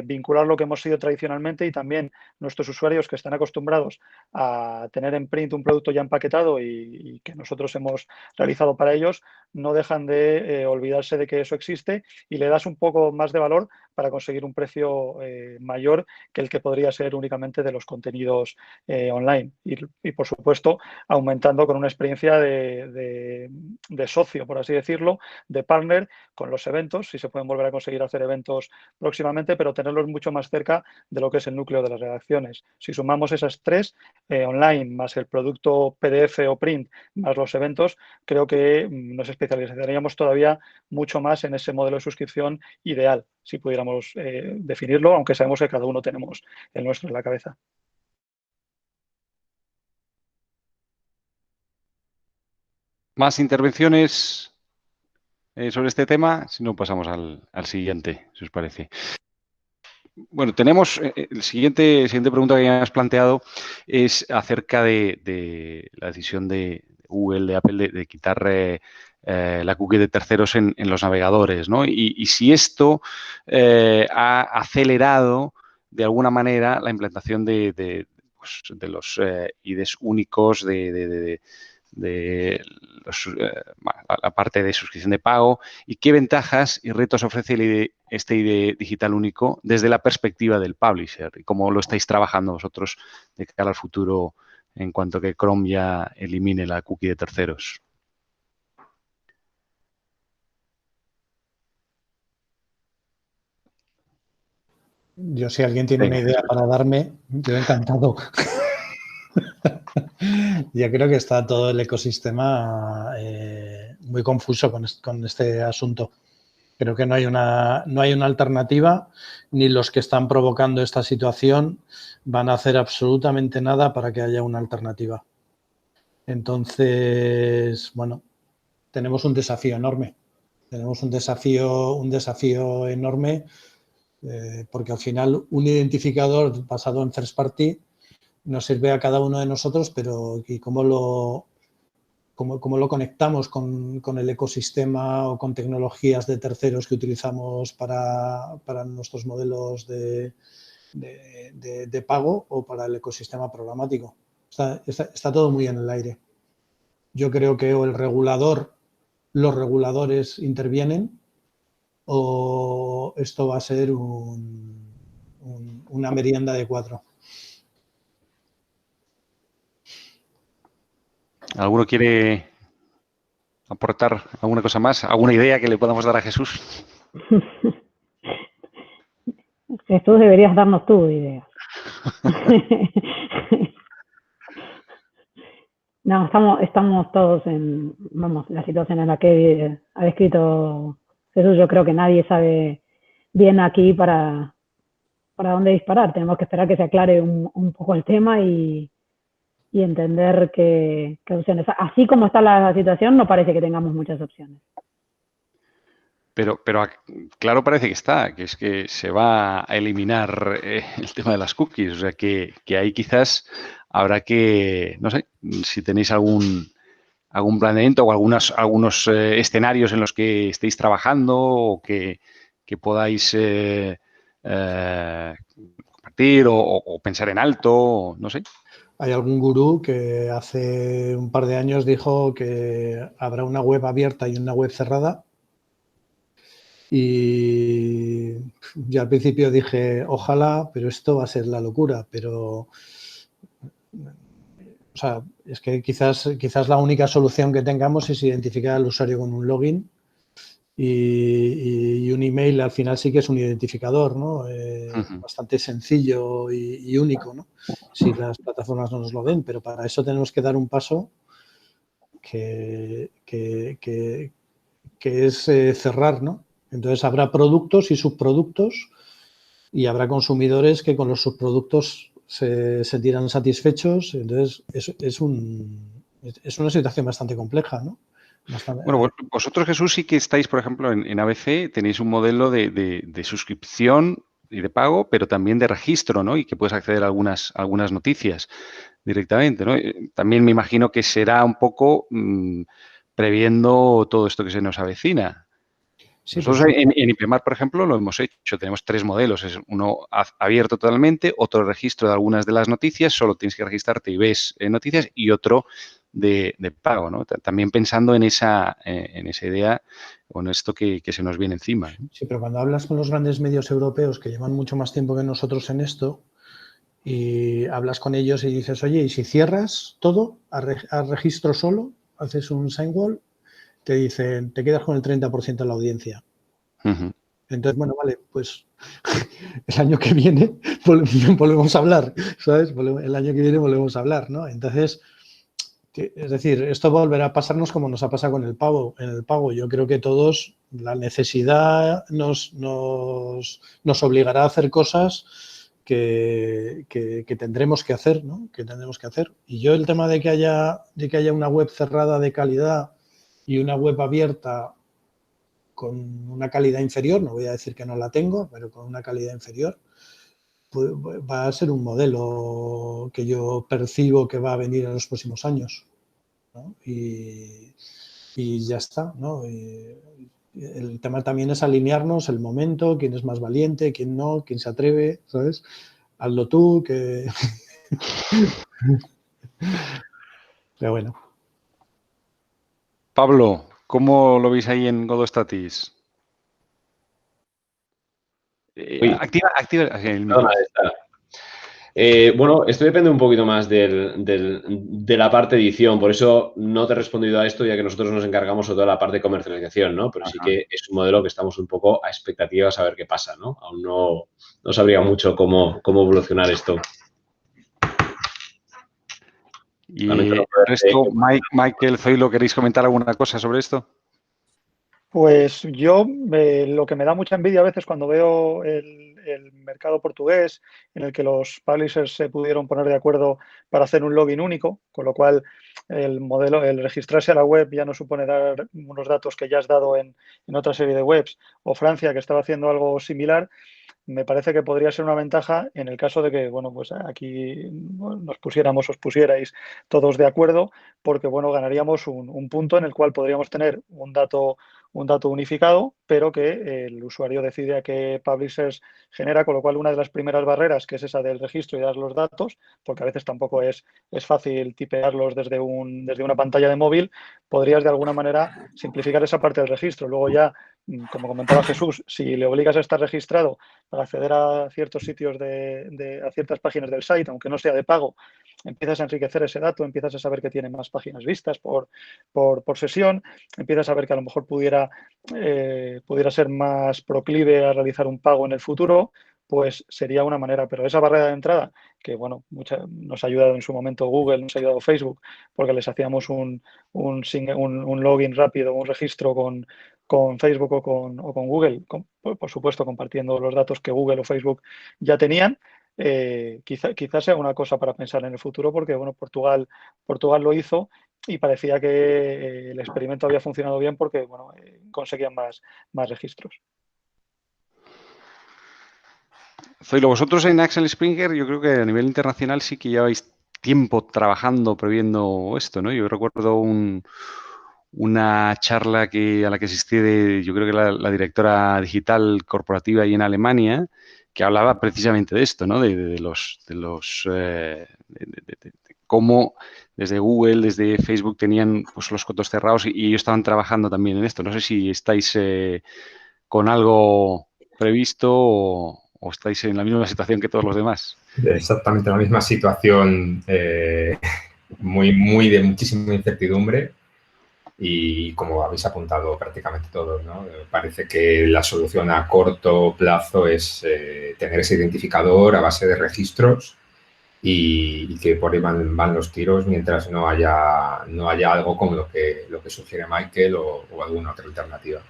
vincular lo que hemos sido tradicionalmente, y también nuestros usuarios, que están acostumbrados a tener en print un producto ya empaquetado y que nosotros hemos realizado para ellos, no dejan de olvidarse de que eso existe, y le das un poco más de valor para conseguir un precio mayor que el que podría ser únicamente de los contenidos online, y por supuesto aumentando con una experiencia de socio, por así decirlo, de partner con los eventos. Si se pueden volver a conseguir hacer eventos próximamente, pero tenerlos mucho más cerca de lo que es el núcleo de las redacciones. Si sumamos esas tres, online más el producto PDF o print más los eventos, creo que nos especializaríamos todavía mucho más en ese modelo de suscripción ideal, si pudiéramos definirlo, aunque sabemos que cada uno tenemos el nuestro en la cabeza. ¿Más intervenciones sobre este tema? Si no, pasamos al siguiente, si os parece. Bueno, tenemos la siguiente pregunta que ya has planteado es acerca de la decisión de Google, de Apple, de quitar la cookie de terceros en los navegadores, ¿no? Y si esto ha acelerado de alguna manera la implantación de los IDs únicos, la parte de suscripción de pago, y qué ventajas y retos ofrece este ID digital único desde la perspectiva del publisher, y cómo lo estáis trabajando vosotros de cara al futuro en cuanto que Chrome ya elimine la cookie de terceros. Yo, si alguien tiene una idea para darme, yo encantado. Yo creo que está todo el ecosistema muy confuso con este asunto. Creo que no hay una alternativa, ni los que están provocando esta situación van a hacer absolutamente nada para que haya una alternativa. Entonces, bueno, tenemos un desafío enorme. Tenemos un desafío enorme porque al final un identificador basado en first party nos sirve a cada uno de nosotros, pero ¿y cómo lo conectamos con el ecosistema o con tecnologías de terceros que utilizamos para nuestros modelos de pago o para el ecosistema programático? Está todo muy en el aire. Yo creo que o los reguladores intervienen o esto va a ser una merienda de 4. ¿Alguno quiere aportar alguna cosa más? ¿Alguna idea que le podamos dar a Jesús? Jesús, deberías darnos tu idea. No, estamos todos en, la situación en la que ha descrito Jesús. Yo creo que nadie sabe bien aquí para dónde disparar. Tenemos que esperar que se aclare un poco el tema y entender qué opciones. Así como está la situación, no parece que tengamos muchas opciones. Pero claro parece que está, que es que se va a eliminar el tema de las cookies. O sea, que ahí quizás habrá que, no sé, si tenéis algún planeamiento o algunos escenarios en los que estéis trabajando o que podáis compartir o pensar en alto, no sé. Hay algún gurú que hace un par de años dijo que habrá una web abierta y una web cerrada. Y yo al principio dije, ojalá, pero esto va a ser la locura. Pero, o sea, es que quizás la única solución que tengamos es identificar al usuario con un login y un email al final sí que es un identificador, ¿no? Bastante sencillo y único, ¿no? Si las plataformas no nos lo den, pero para eso tenemos que dar un paso que es cerrar, ¿no? Entonces habrá productos y subproductos y habrá consumidores que con los subproductos se sentirán satisfechos. Entonces es una situación bastante compleja, ¿no? Bueno, vosotros, Jesús, sí que estáis, por ejemplo, en ABC, tenéis un modelo de suscripción y de pago, pero también de registro, ¿no? Y que puedes acceder a algunas noticias directamente, ¿no? También me imagino que será un poco previendo todo esto que se nos avecina. Sí, nosotros en IPMAR, por ejemplo, lo hemos hecho. Tenemos 3 modelos. Es uno abierto totalmente, otro registro de algunas de las noticias, solo tienes que registrarte y ves noticias, y otro de pago, ¿no? También pensando en esa idea o en esto que se nos viene encima, ¿no? Sí, pero cuando hablas con los grandes medios europeos que llevan mucho más tiempo que nosotros en esto y hablas con ellos y dices, oye, ¿y si cierras todo a registro solo, haces un sign-wall? Te dicen, te quedas con el 30% de la audiencia. Entonces, bueno, vale, pues el año que viene volvemos a hablar, ¿sabes? El año que viene volvemos a hablar, ¿no? Entonces, es decir, esto volverá a pasarnos como nos ha pasado con el pago. En el pago, yo creo que todos, la necesidad nos obligará a hacer cosas que tendremos que hacer, ¿no? Que tendremos que hacer. Y yo el tema de que haya una web cerrada de calidad y una web abierta con una calidad inferior, no voy a decir que no la tengo, pero con una calidad inferior, pues va a ser un modelo que yo percibo que va a venir en los próximos años, ¿no? Y ya está, ¿no? Y el tema también es alinearnos el momento, quién es más valiente, quién no, quién se atreve, ¿sabes? Hazlo tú, que... Pero bueno. Pablo, ¿cómo lo veis ahí en Godostatis? Activa el micro. Bueno, esto depende un poquito más de la parte de edición, por eso no te he respondido a esto, ya que nosotros nos encargamos de toda la parte de comercialización, ¿no? Pero sí que es un modelo que estamos un poco a expectativas a ver qué pasa, ¿no? Aún no sabría mucho cómo evolucionar esto. Y esto, Michael, Zoilo, ¿queréis comentar alguna cosa sobre esto? Pues yo lo que me da mucha envidia a veces cuando veo el mercado portugués en el que los publishers se pudieron poner de acuerdo para hacer un login único, con lo cual el modelo, el registrarse a la web ya no supone dar unos datos que ya has dado en otra serie de webs, o Francia que estaba haciendo algo similar. Me parece que podría ser una ventaja en el caso de que, bueno, pues aquí nos pusiéramos, os pusierais todos de acuerdo, porque, bueno, ganaríamos un punto en el cual podríamos tener un dato unificado, pero que el usuario decide a qué publishers genera, con lo cual una de las primeras barreras, que es esa del registro y dar los datos, porque a veces tampoco es fácil tipearlos desde una pantalla de móvil, podrías de alguna manera simplificar esa parte del registro. Luego ya, como comentaba Jesús, si le obligas a estar registrado para acceder a ciertos sitios a ciertas páginas del site, aunque no sea de pago, empiezas a enriquecer ese dato, empiezas a saber que tiene más páginas vistas por sesión, empiezas a ver que a lo mejor pudiera ser más proclive a realizar un pago en el futuro, pues sería una manera. Pero esa barrera de entrada, que bueno, nos ha ayudado en su momento Google, nos ha ayudado Facebook, porque les hacíamos un login rápido, un registro con Facebook o con Google, por supuesto compartiendo los datos que Google o Facebook ya tenían. Quizás sea una cosa para pensar en el futuro, porque bueno, Portugal lo hizo y parecía que el experimento había funcionado bien porque bueno, conseguían más registros. Zoilo, vosotros en Axel Springer, yo creo que a nivel internacional sí que lleváis tiempo trabajando, previendo esto, ¿no? Yo recuerdo una charla a la que asistí yo creo que la directora digital corporativa ahí en Alemania, que hablaba precisamente de esto, ¿no? De cómo desde Google, desde Facebook tenían pues, los cotos cerrados y ellos estaban trabajando también en esto. No sé si estáis con algo previsto o estáis en la misma situación que todos los demás. Exactamente la misma situación, muy de muchísima incertidumbre. Y como habéis apuntado prácticamente todos, ¿no? Parece que la solución a corto plazo es tener ese identificador a base de registros y que por ahí van los tiros mientras no haya algo como lo que sugiere Michael o alguna otra alternativa.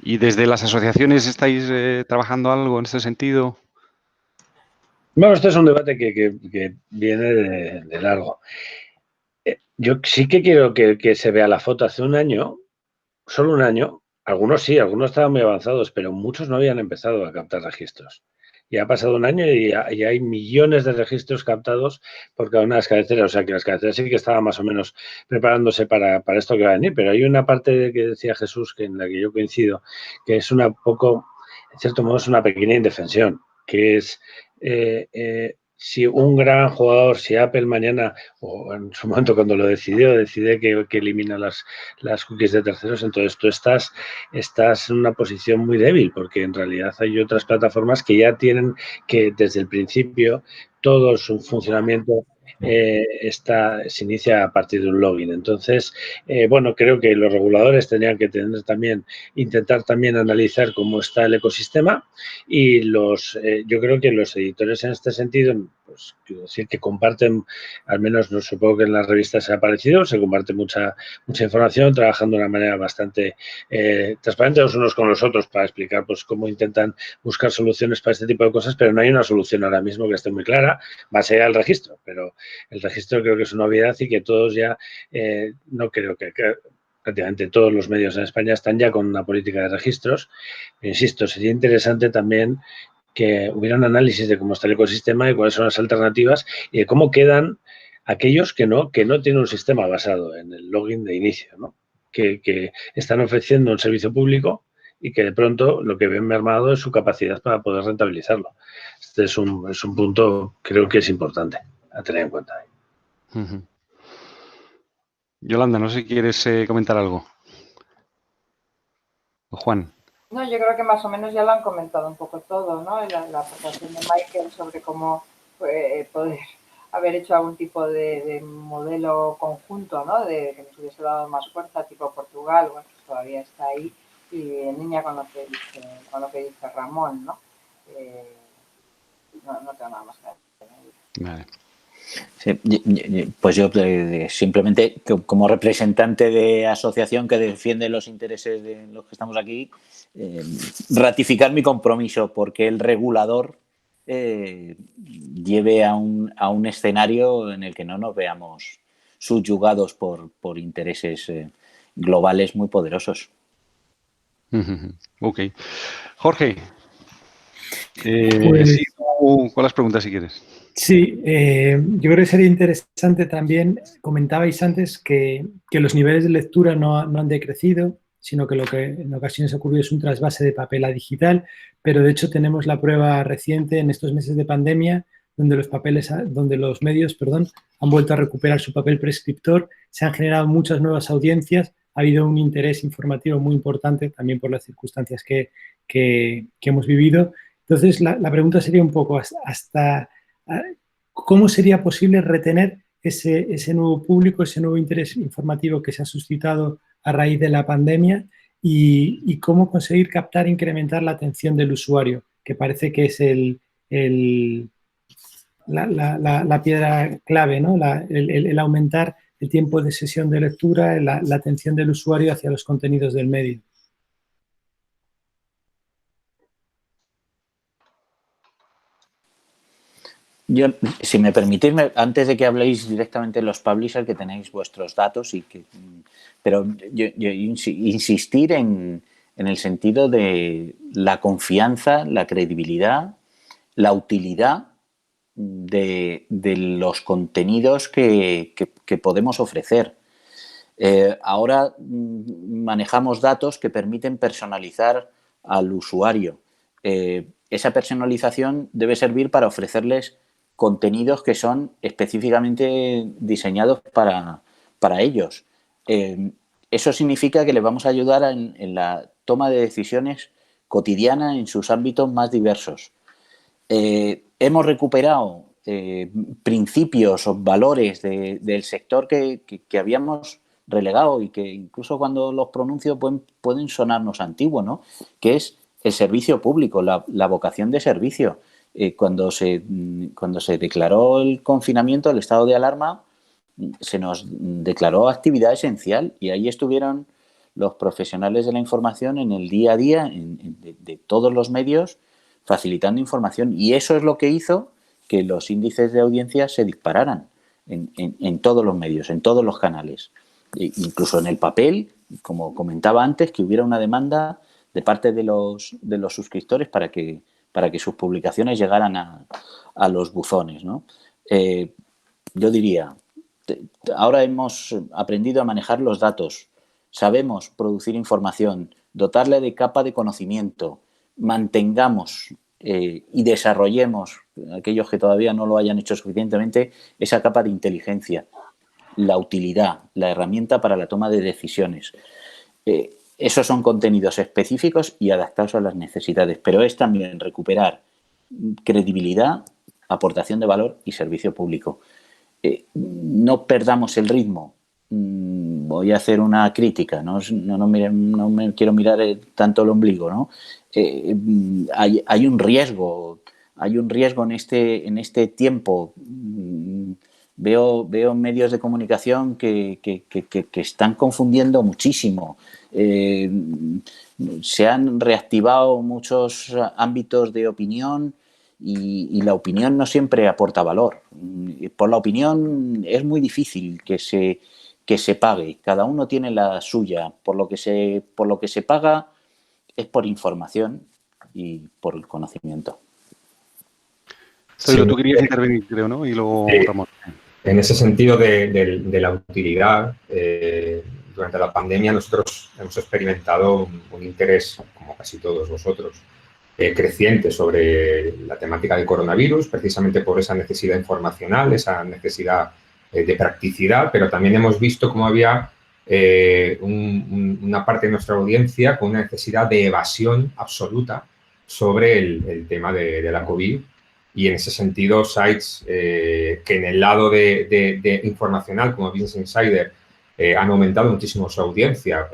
¿Y desde las asociaciones estáis trabajando algo en este sentido? Bueno, este es un debate que viene de largo. Yo sí que quiero que se vea la foto. Hace un año, solo un año, algunos sí, algunos estaban muy avanzados, pero muchos no habían empezado a captar registros. Y ha pasado un año y hay millones de registros captados por cada una de las cabeceras. O sea, que las cabeceras sí que estaban más o menos preparándose para esto que va a venir. Pero hay una parte que decía Jesús, en la que yo coincido, que es en cierto modo, es una pequeña indefensión, que es si un gran jugador, si Apple mañana, o en su momento cuando lo decide que elimina las cookies de terceros, entonces tú estás en una posición muy débil, porque en realidad hay otras plataformas que ya tienen que desde el principio todo su funcionamiento se inicia a partir de un login. Entonces, bueno, creo que los reguladores tendrían que intentar también analizar cómo está el ecosistema y yo creo que los editores en este sentido, pues quiero decir que comparten, al menos no supongo que en las revistas sea parecido, se comparte mucha información, trabajando de una manera bastante transparente los unos con los otros para explicar pues cómo intentan buscar soluciones para este tipo de cosas, pero no hay una solución ahora mismo que esté muy clara, más allá del registro, pero el registro creo que es una obviedad y que todos ya, no creo que prácticamente todos los medios en España están ya con una política de registros. Pero, insisto, sería interesante también que hubiera un análisis de cómo está el ecosistema y cuáles son las alternativas y de cómo quedan aquellos que no tienen un sistema basado en el login de inicio, ¿no? Que están ofreciendo un servicio público y que de pronto lo que ven mermado es su capacidad para poder rentabilizarlo. Este es un punto, creo que es importante a tener en cuenta. Yolanda, no sé si quieres comentar algo. O Juan. No, yo creo que más o menos ya lo han comentado un poco todo, ¿no? La aportación de Michael sobre cómo poder haber hecho algún tipo de modelo conjunto, ¿no? Que nos hubiese dado más fuerza, tipo Portugal, bueno, pues todavía está ahí, y en línea con lo que dice Ramón, ¿no? No tengo nada más que decir. Vale. Sí, pues yo simplemente como representante de asociación que defiende los intereses de los que estamos aquí, ratificar mi compromiso porque el regulador lleve a un escenario en el que no nos veamos subyugados por intereses globales muy poderosos. Ok. Jorge, Pues, sí, tú con las preguntas si quieres. sí, yo creo que sería interesante también, comentabais antes que los niveles de lectura no han decrecido, sino que lo que en ocasiones ha ocurrido es un trasvase de papel a digital, pero de hecho tenemos la prueba reciente en estos meses de pandemia donde los medios, han vuelto a recuperar su papel prescriptor, se han generado muchas nuevas audiencias, ha habido un interés informativo muy importante también por las circunstancias que hemos vivido. Entonces, la pregunta sería un poco hasta ¿cómo sería posible retener ese nuevo público, ese nuevo interés informativo que se ha suscitado a raíz de la pandemia y cómo conseguir captar e incrementar la atención del usuario, que parece que es la piedra clave, ¿no? El aumentar el tiempo de sesión de lectura, la atención del usuario hacia los contenidos del medio? Yo, si me permitís, antes de que habléis directamente de los publishers, que tenéis vuestros datos, pero yo insistir en el sentido de la confianza, la credibilidad, la utilidad de los contenidos que podemos ofrecer. Ahora manejamos datos que permiten personalizar al usuario. Esa personalización debe servir para ofrecerles contenidos que son específicamente diseñados para ellos. Eso significa que les vamos a ayudar en la toma de decisiones cotidiana en sus ámbitos más diversos. Hemos recuperado principios o valores del sector que habíamos relegado y que incluso cuando los pronuncio pueden sonarnos antiguos, ¿no? Que es el servicio público, la vocación de servicio. Cuando se declaró el confinamiento, el estado de alarma, se nos declaró actividad esencial y ahí estuvieron los profesionales de la información en el día a día de todos los medios facilitando información, y eso es lo que hizo que los índices de audiencia se dispararan en todos los medios, en todos los canales, incluso en el papel, como comentaba antes, que hubiera una demanda de parte de los suscriptores para que sus publicaciones llegaran a los buzones, ¿no? Yo diría, ahora hemos aprendido a manejar los datos, sabemos producir información, dotarle de capa de conocimiento, mantengamos y desarrollemos, aquellos que todavía no lo hayan hecho suficientemente, esa capa de inteligencia, la utilidad, la herramienta para la toma de decisiones. Esos son contenidos específicos y adaptados a las necesidades, pero es también recuperar credibilidad, aportación de valor y servicio público. No perdamos el ritmo. Voy a hacer una crítica, no me quiero mirar tanto el ombligo, ¿no? Hay un riesgo en este tiempo. Veo medios de comunicación que están confundiendo muchísimo. Se han reactivado muchos ámbitos de opinión y la opinión no siempre aporta valor. Por la opinión es muy difícil que se pague. Cada uno tiene la suya. Por lo que se paga es por información y por el conocimiento. Sí. Tú querías intervenir, creo, ¿no? Y luego Ramón. En ese sentido de la utilidad, durante la pandemia nosotros hemos experimentado un interés, como casi todos vosotros, creciente sobre la temática del coronavirus, precisamente por esa necesidad informacional, esa necesidad de practicidad, pero también hemos visto cómo había una parte de nuestra audiencia con una necesidad de evasión absoluta sobre el tema de la COVID. Y en ese sentido, sites que en el lado de informacional, como Business Insider, han aumentado muchísimo su audiencia,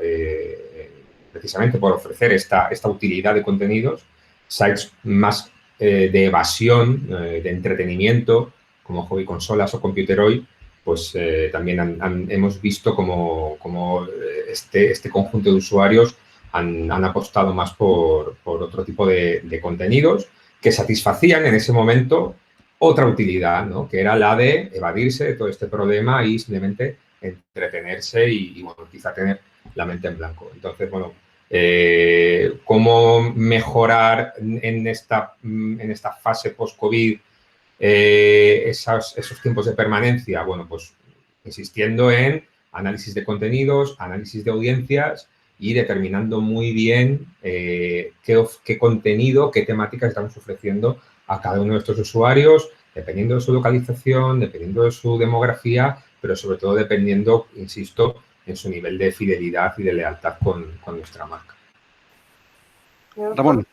precisamente por ofrecer esta utilidad de contenidos. Sites más de evasión, de entretenimiento, Hobby Consolas o Computeroid, pues también hemos visto como este conjunto de usuarios han apostado más por otro tipo de contenidos que satisfacían en ese momento otra utilidad, ¿no? Que era la de evadirse de todo este problema y simplemente entretenerse y bueno, quizá tener la mente en blanco. Entonces, bueno, ¿cómo mejorar en esta fase post-COVID esos tiempos de permanencia? Bueno, pues insistiendo en análisis de contenidos, análisis de audiencias y determinando muy bien qué contenido, qué temáticas estamos ofreciendo a cada uno de estos usuarios, dependiendo de su localización, dependiendo de su demografía, pero sobre todo dependiendo, insisto, en su nivel de fidelidad y de lealtad con nuestra marca. Ramón.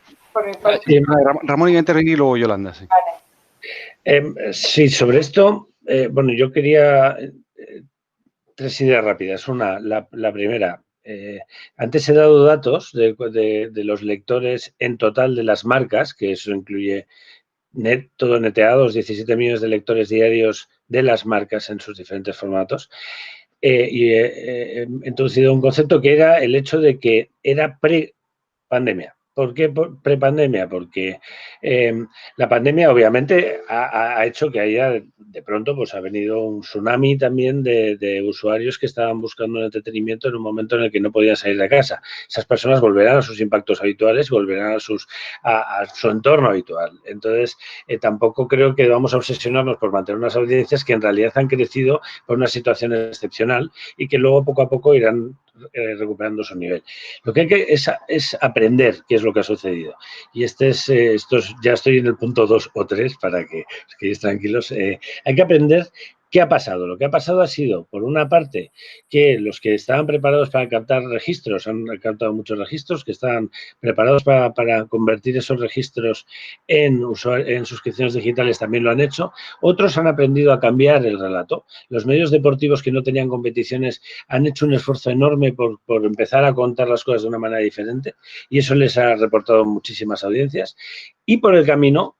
Ramón iba a intervenir y luego Yolanda. Sí, sí, sobre esto, bueno, yo quería 3 ideas rápidas. Una, la primera. Antes he dado datos de los lectores en total de las marcas, que eso incluye todo neteados, 17 millones de lectores diarios de las marcas en sus diferentes formatos. Y he introducido un concepto que era el hecho de que era pre-pandemia. ¿Por qué prepandemia? Porque la pandemia obviamente ha hecho que haya, de pronto, pues ha venido un tsunami también de usuarios que estaban buscando un entretenimiento en un momento en el que no podían salir de casa. Esas personas volverán a sus impactos habituales, volverán a su entorno habitual. Entonces, tampoco creo que vamos a obsesionarnos por mantener unas audiencias que en realidad han crecido por una situación excepcional y que luego poco a poco irán recuperando su nivel. Lo que hay que es aprender qué es lo que ha sucedido. Y ya estoy en el punto 2 o 3 para que os quedéis tranquilos. Hay que aprender qué ha pasado. Lo que ha pasado ha sido, por una parte, que los que estaban preparados para captar registros, han captado muchos registros, que estaban preparados para convertir esos registros en suscripciones digitales también lo han hecho. Otros han aprendido a cambiar el relato. Los medios deportivos que no tenían competiciones han hecho un esfuerzo enorme por empezar a contar las cosas de una manera diferente y eso les ha reportado muchísimas audiencias. Y por el camino,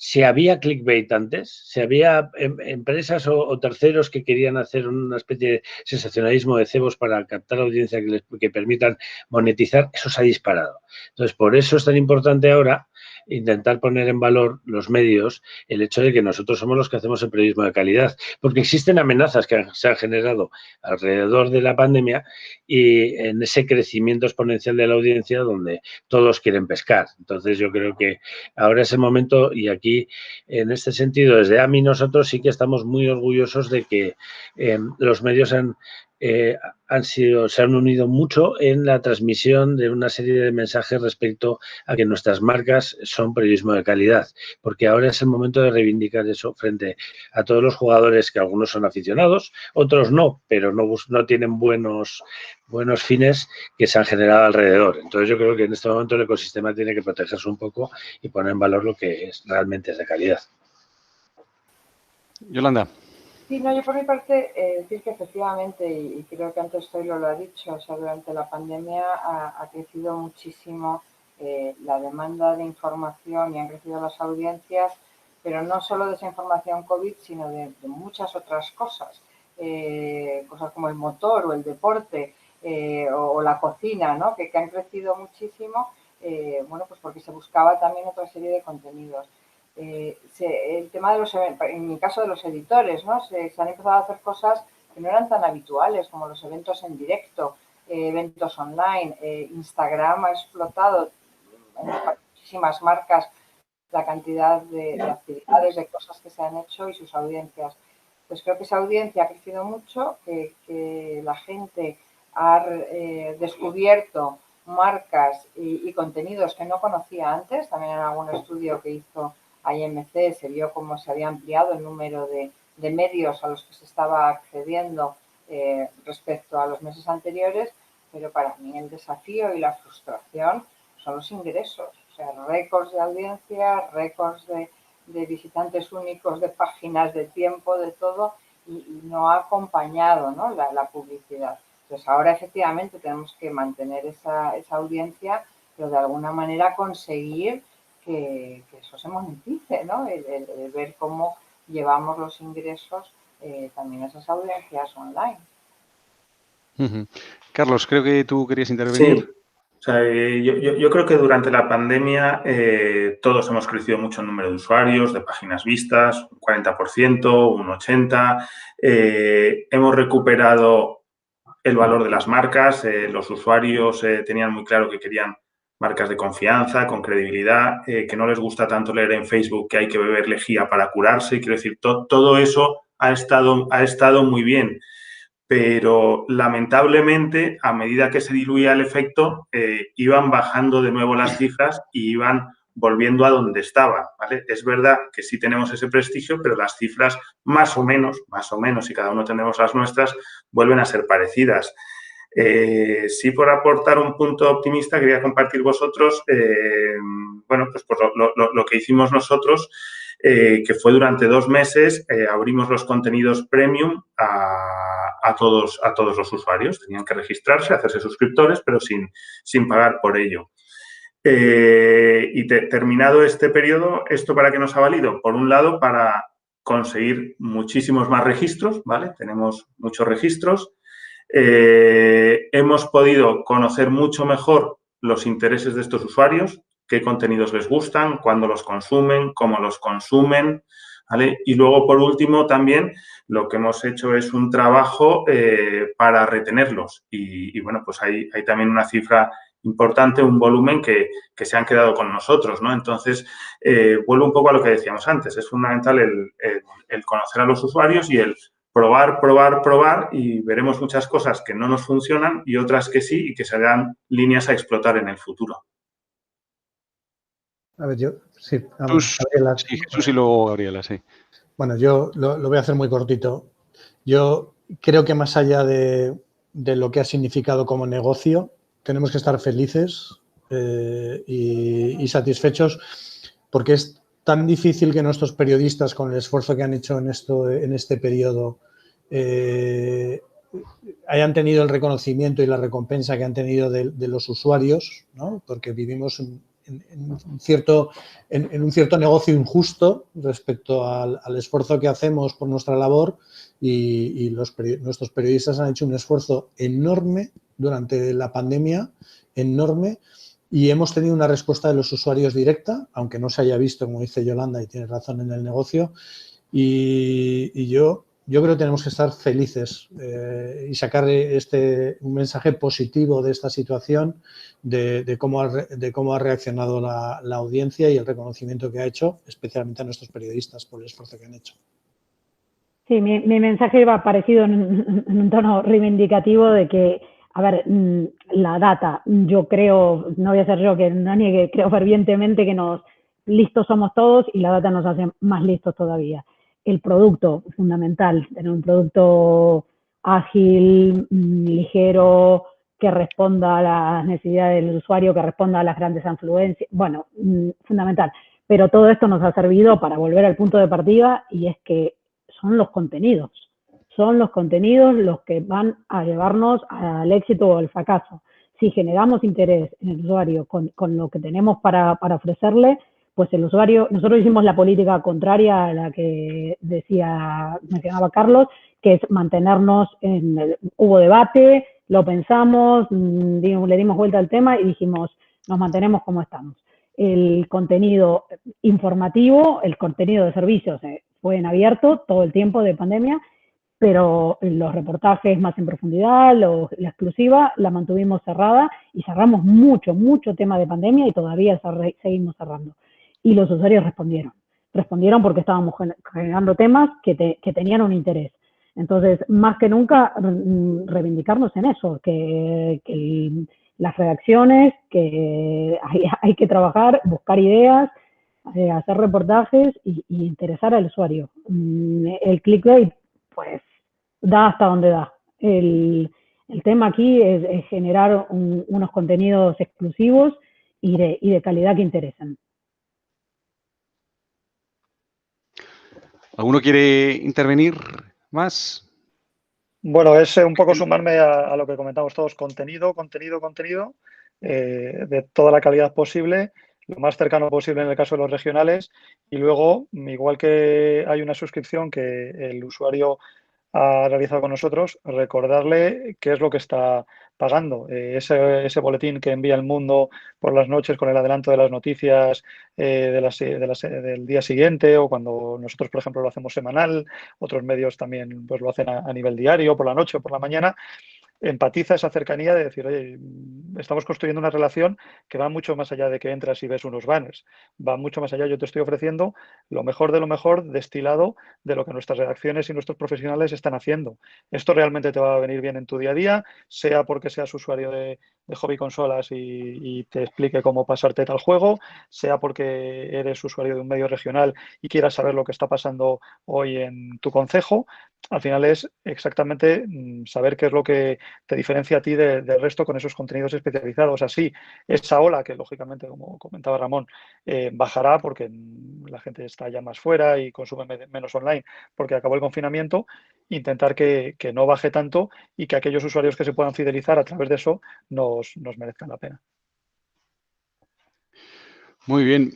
si había clickbait antes, si había empresas o terceros que querían hacer una especie de sensacionalismo de cebos para captar audiencia que permitan monetizar, eso se ha disparado. Entonces, por eso es tan importante ahora intentar poner en valor los medios el hecho de que nosotros somos los que hacemos el periodismo de calidad, porque existen amenazas que se han generado alrededor de la pandemia y en ese crecimiento exponencial de la audiencia donde todos quieren pescar. Entonces, yo creo que ahora es el momento y aquí, en este sentido, desde AMI nosotros sí que estamos muy orgullosos de que los medios se han unido mucho en la transmisión de una serie de mensajes respecto a que nuestras marcas son periodismo de calidad, porque ahora es el momento de reivindicar eso frente a todos los jugadores que algunos son aficionados, otros no, pero no tienen buenos fines que se han generado alrededor. Entonces yo creo que en este momento el ecosistema tiene que protegerse un poco y poner en valor lo que realmente es de calidad. Yolanda. Sí, no, yo por mi parte decir que efectivamente, y creo que antes Zoilo lo ha dicho, o sea, durante la pandemia ha crecido muchísimo la demanda de información y han crecido las audiencias, pero no solo de esa información COVID, sino de muchas otras cosas, cosas como el motor o el deporte o la cocina, ¿no? Que han crecido muchísimo, bueno, pues porque se buscaba también otra serie de contenidos. El tema de en mi caso de los editores, ¿no? Se han empezado a hacer cosas que no eran tan habituales, como los eventos en directo, eventos online. Instagram ha explotado en muchísimas marcas la cantidad de actividades, de cosas que se han hecho y sus audiencias. Pues creo que esa audiencia ha crecido mucho, que la gente ha descubierto marcas y contenidos que no conocía antes. También en algún estudio que hizo IMC se vio cómo se había ampliado el número de medios a los que se estaba accediendo respecto a los meses anteriores, pero para mí el desafío y la frustración son los ingresos, o sea, récords de audiencia, récords de visitantes únicos, de páginas, de tiempo, de todo, y no ha acompañado, ¿no? la publicidad. Entonces ahora efectivamente tenemos que mantener esa audiencia, pero de alguna manera conseguir que eso se monetice, ¿no? El ver cómo llevamos los ingresos también a esas audiencias online. Carlos, creo que tú querías intervenir. Sí. O sea, yo creo que durante la pandemia todos hemos crecido mucho en número de usuarios, de páginas vistas, un 40%, un 80%. Hemos recuperado el valor de las marcas. Los usuarios tenían muy claro que querían marcas de confianza, con credibilidad, que no les gusta tanto leer en Facebook que hay que beber lejía para curarse. Quiero decir, todo eso ha estado muy bien. Pero lamentablemente, a medida que se diluía el efecto, iban bajando de nuevo las cifras y iban volviendo a donde estaban, ¿vale? Es verdad que sí tenemos ese prestigio, pero las cifras más o menos, y cada uno tenemos las nuestras, vuelven a ser parecidas. Sí, por aportar un punto optimista, quería compartir vosotros, bueno, pues lo que hicimos nosotros, que fue durante 2 meses, abrimos los contenidos premium a todos los usuarios. Tenían que registrarse, hacerse suscriptores, pero sin pagar por ello. Y terminado este periodo, ¿esto para qué nos ha valido? Por un lado, para conseguir muchísimos más registros, ¿vale? Tenemos muchos registros. Hemos podido conocer mucho mejor los intereses de estos usuarios, qué contenidos les gustan, cuándo los consumen, cómo los consumen, ¿vale? Y luego, por último, también lo que hemos hecho es un trabajo para retenerlos. Y bueno, pues hay también una cifra importante, un volumen que se han quedado con nosotros, ¿no? Entonces, vuelvo un poco a lo que decíamos antes. Es fundamental el conocer a los usuarios y el probar y veremos muchas cosas que no nos funcionan y otras que sí y que serán líneas a explotar en el futuro. A ver, yo, sí. Gabriela. Sí, Jesús y luego Gabriela, sí. Bueno, yo lo voy a hacer muy cortito. Yo creo que más allá de lo que ha significado como negocio, tenemos que estar felices y satisfechos porque es tan difícil que nuestros periodistas, con el esfuerzo que han hecho en este periodo, hayan tenido el reconocimiento y la recompensa que han tenido de los usuarios, ¿no? Porque vivimos en un cierto negocio injusto respecto al esfuerzo que hacemos por nuestra labor y nuestros periodistas han hecho un esfuerzo enorme durante la pandemia, enorme, y hemos tenido una respuesta de los usuarios directa, aunque no se haya visto, como dice Yolanda, y tiene razón, en el negocio, y yo creo que tenemos que estar felices y sacar un mensaje positivo de esta situación, de cómo ha reaccionado la audiencia y el reconocimiento que ha hecho, especialmente a nuestros periodistas por el esfuerzo que han hecho. Sí, mi mensaje iba parecido en un tono reivindicativo de que, a ver, la data, yo creo, no voy a ser yo que no niegue, creo fervientemente que listos somos todos y la data nos hace más listos todavía. El producto, fundamental, tener un producto ágil, ligero, que responda a las necesidades del usuario, que responda a las grandes influencias, bueno, fundamental. Pero todo esto nos ha servido para volver al punto de partida y es que son los contenidos los que van a llevarnos al éxito o al fracaso. Si generamos interés en el usuario con lo que tenemos para ofrecerle, pues el usuario, nosotros hicimos la política contraria a la que mencionaba Carlos, que es mantenernos hubo debate, lo pensamos, le dimos vuelta al tema y dijimos, nos mantenemos como estamos. El contenido informativo, el contenido de servicios fue en abierto todo el tiempo de pandemia, pero los reportajes más en profundidad, la exclusiva, la mantuvimos cerrada y cerramos mucho tema de pandemia y todavía seguimos cerrando. Y los usuarios respondieron porque estábamos generando temas que tenían un interés. Entonces, más que nunca, reivindicarnos en eso, que las redacciones, que hay que trabajar, buscar ideas, hacer reportajes y interesar al usuario. El clickbait, pues, da hasta donde da. El tema aquí es generar unos contenidos exclusivos y de calidad que interesen. ¿Alguno quiere intervenir más? Bueno, es un poco sumarme a lo que comentamos todos, contenido, de toda la calidad posible. lo más cercano posible en el caso de los regionales, y luego, igual que hay una suscripción que el usuario ha realizado con nosotros, recordarle qué es lo que está pagando. Ese boletín que envía El Mundo por las noches con el adelanto de las noticias del día siguiente, o cuando nosotros, por ejemplo, lo hacemos semanal, otros medios también pues lo hacen a nivel diario, por la noche o por la mañana. Empatiza esa cercanía de decir, oye, estamos construyendo una relación que va mucho más allá de que entras y ves unos banners, va mucho más allá. Yo te estoy ofreciendo lo mejor de lo mejor destilado de lo que nuestras redacciones y nuestros profesionales están haciendo. Esto realmente te va a venir bien en tu día a día, sea porque seas usuario de hobby consolas y te explique cómo pasarte tal juego, sea porque eres usuario de un medio regional y quieras saber lo que está pasando hoy en tu concejo. Al final es exactamente saber qué es lo que te diferencia a ti del resto con esos contenidos especializados. Así, esa ola que, lógicamente, como comentaba Ramón, bajará porque la gente está ya más fuera y consume menos online porque acabó el confinamiento, intentar que no baje tanto y que aquellos usuarios que se puedan fidelizar a través de eso nos merezcan la pena. Muy bien.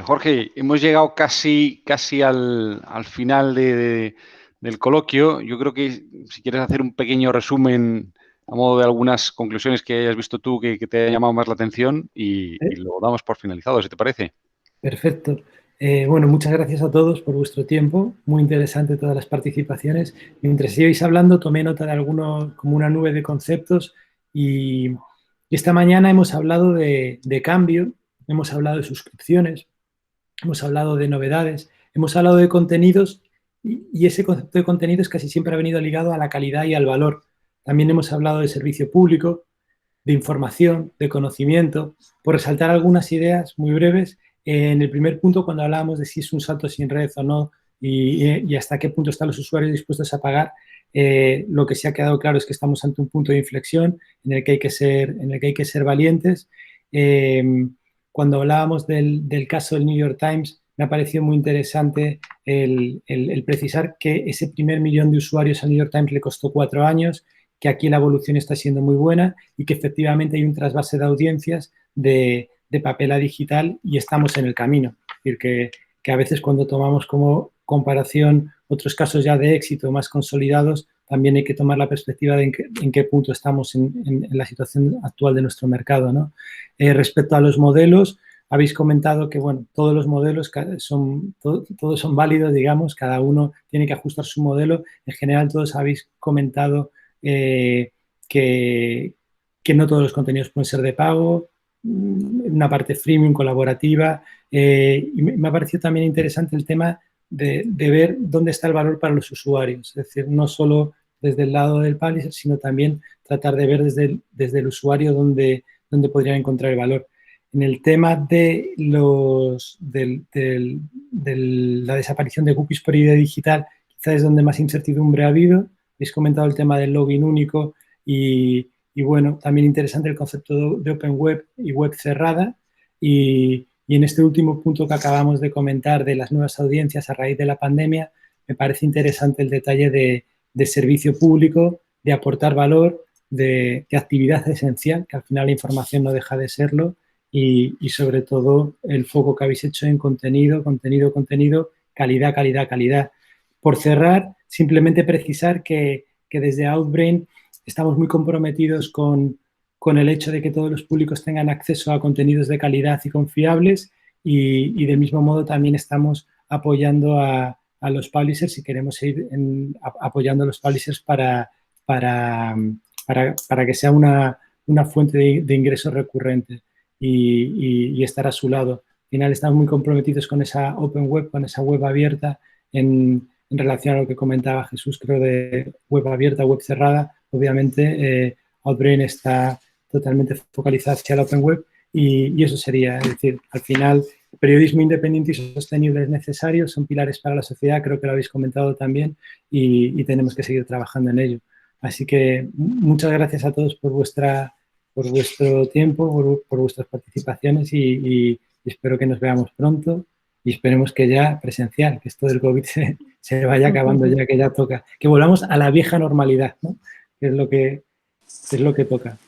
Jorge, hemos llegado casi al final del coloquio. Yo creo que si quieres hacer un pequeño resumen a modo de algunas conclusiones que hayas visto tú que te haya llamado más la atención y lo damos por finalizado, si te parece. Perfecto. Bueno, muchas gracias a todos por vuestro tiempo. Muy interesante todas las participaciones. Mientras ibais hablando, tomé nota de algunos, como una nube de conceptos, y esta mañana hemos hablado de cambio, hemos hablado de suscripciones, hemos hablado de novedades, hemos hablado de contenidos, y ese concepto de contenidos casi siempre ha venido ligado a la calidad y al valor. También hemos hablado de servicio público, de información, de conocimiento. Por resaltar algunas ideas muy breves, en el primer punto, cuando hablábamos de si es un salto sin red o no y hasta qué punto están los usuarios dispuestos a pagar, lo que sí ha quedado claro es que estamos ante un punto de inflexión en el que hay que ser valientes. Cuando hablábamos del caso del New York Times, me ha parecido muy interesante el precisar que ese primer millón de usuarios al New York Times le costó 4 años, que aquí la evolución está siendo muy buena y que efectivamente hay un trasvase de audiencias de papel a digital y estamos en el camino. Es decir, que a veces cuando tomamos como comparación otros casos ya de éxito más consolidados, también hay que tomar la perspectiva de en qué punto estamos en la situación actual de nuestro mercado, ¿no? Respecto a los modelos, habéis comentado que, bueno, todos los modelos todos son válidos, digamos, cada uno tiene que ajustar su modelo. En general, todos habéis comentado que no todos los contenidos pueden ser de pago, una parte freemium, colaborativa, y me ha parecido también interesante el tema de ver dónde está el valor para los usuarios, es decir, no solo desde el lado del publisher, sino también tratar de ver desde el usuario dónde podrían encontrar el valor. En el tema de la desaparición de cookies por ID digital, quizás es donde más incertidumbre ha habido. Habéis comentado el tema del login único y bueno, también interesante el concepto de Open Web y web cerrada. Y en este último punto que acabamos de comentar de las nuevas audiencias a raíz de la pandemia, me parece interesante el detalle de servicio público, de aportar valor, de actividad esencial, que al final la información no deja de serlo, y sobre todo el foco que habéis hecho en contenido, calidad, calidad, calidad. Por cerrar, simplemente precisar que desde Outbrain estamos muy comprometidos con el hecho de que todos los públicos tengan acceso a contenidos de calidad y confiables, y del mismo modo también estamos apoyando a los publishers y queremos ir apoyando a los publishers para que sea una fuente de ingresos recurrente y estar a su lado. Al final estamos muy comprometidos con esa Open Web, con esa web abierta en relación a lo que comentaba Jesús, creo, de web abierta, web cerrada. Obviamente, Outbrain está totalmente focalizado hacia la Open Web y eso sería, es decir, al final, periodismo independiente y sostenible es necesario, son pilares para la sociedad, creo que lo habéis comentado también, y tenemos que seguir trabajando en ello. Así que muchas gracias a todos por vuestro tiempo, por vuestras participaciones y espero que nos veamos pronto y esperemos que ya presencial, que esto del COVID se vaya acabando ya, que ya toca, que volvamos a la vieja normalidad, ¿no? Que es lo que toca.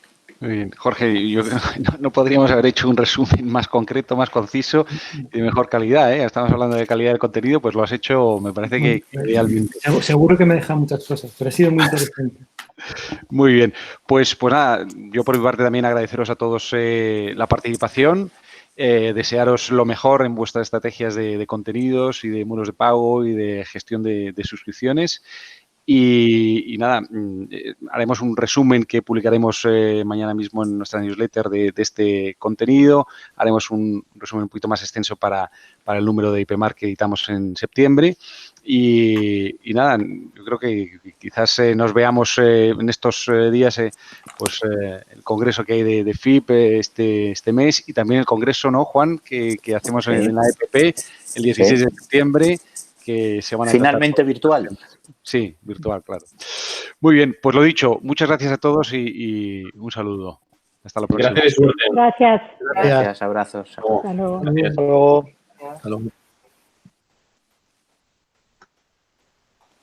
Muy bien. Jorge, yo creo que no podríamos haber hecho un resumen más concreto, más conciso y de mejor calidad, ¿eh? Estamos hablando de calidad de contenido, pues lo has hecho, me parece que idealmente. Seguro que me deja muchas cosas, pero ha sido muy interesante. Muy bien. Pues nada, yo por mi parte también agradeceros a todos la participación, desearos lo mejor en vuestras estrategias de contenidos y de muros de pago y de gestión de suscripciones. Y nada, haremos un resumen que publicaremos mañana mismo en nuestra newsletter de este contenido. Haremos un resumen un poquito más extenso para el número de IPMAR que editamos en septiembre. Y nada, yo creo que quizás nos veamos en estos días pues el congreso que hay de FIP este mes y también el congreso, ¿no, Juan? Que hacemos en la EPP el 16 de septiembre. Que se van a finalmente virtual. Sí, virtual, claro. Muy bien, pues lo dicho, muchas gracias a todos y un saludo. Hasta la próxima. Gracias. Gracias, abrazos. Hasta luego. Hasta luego. Hasta luego.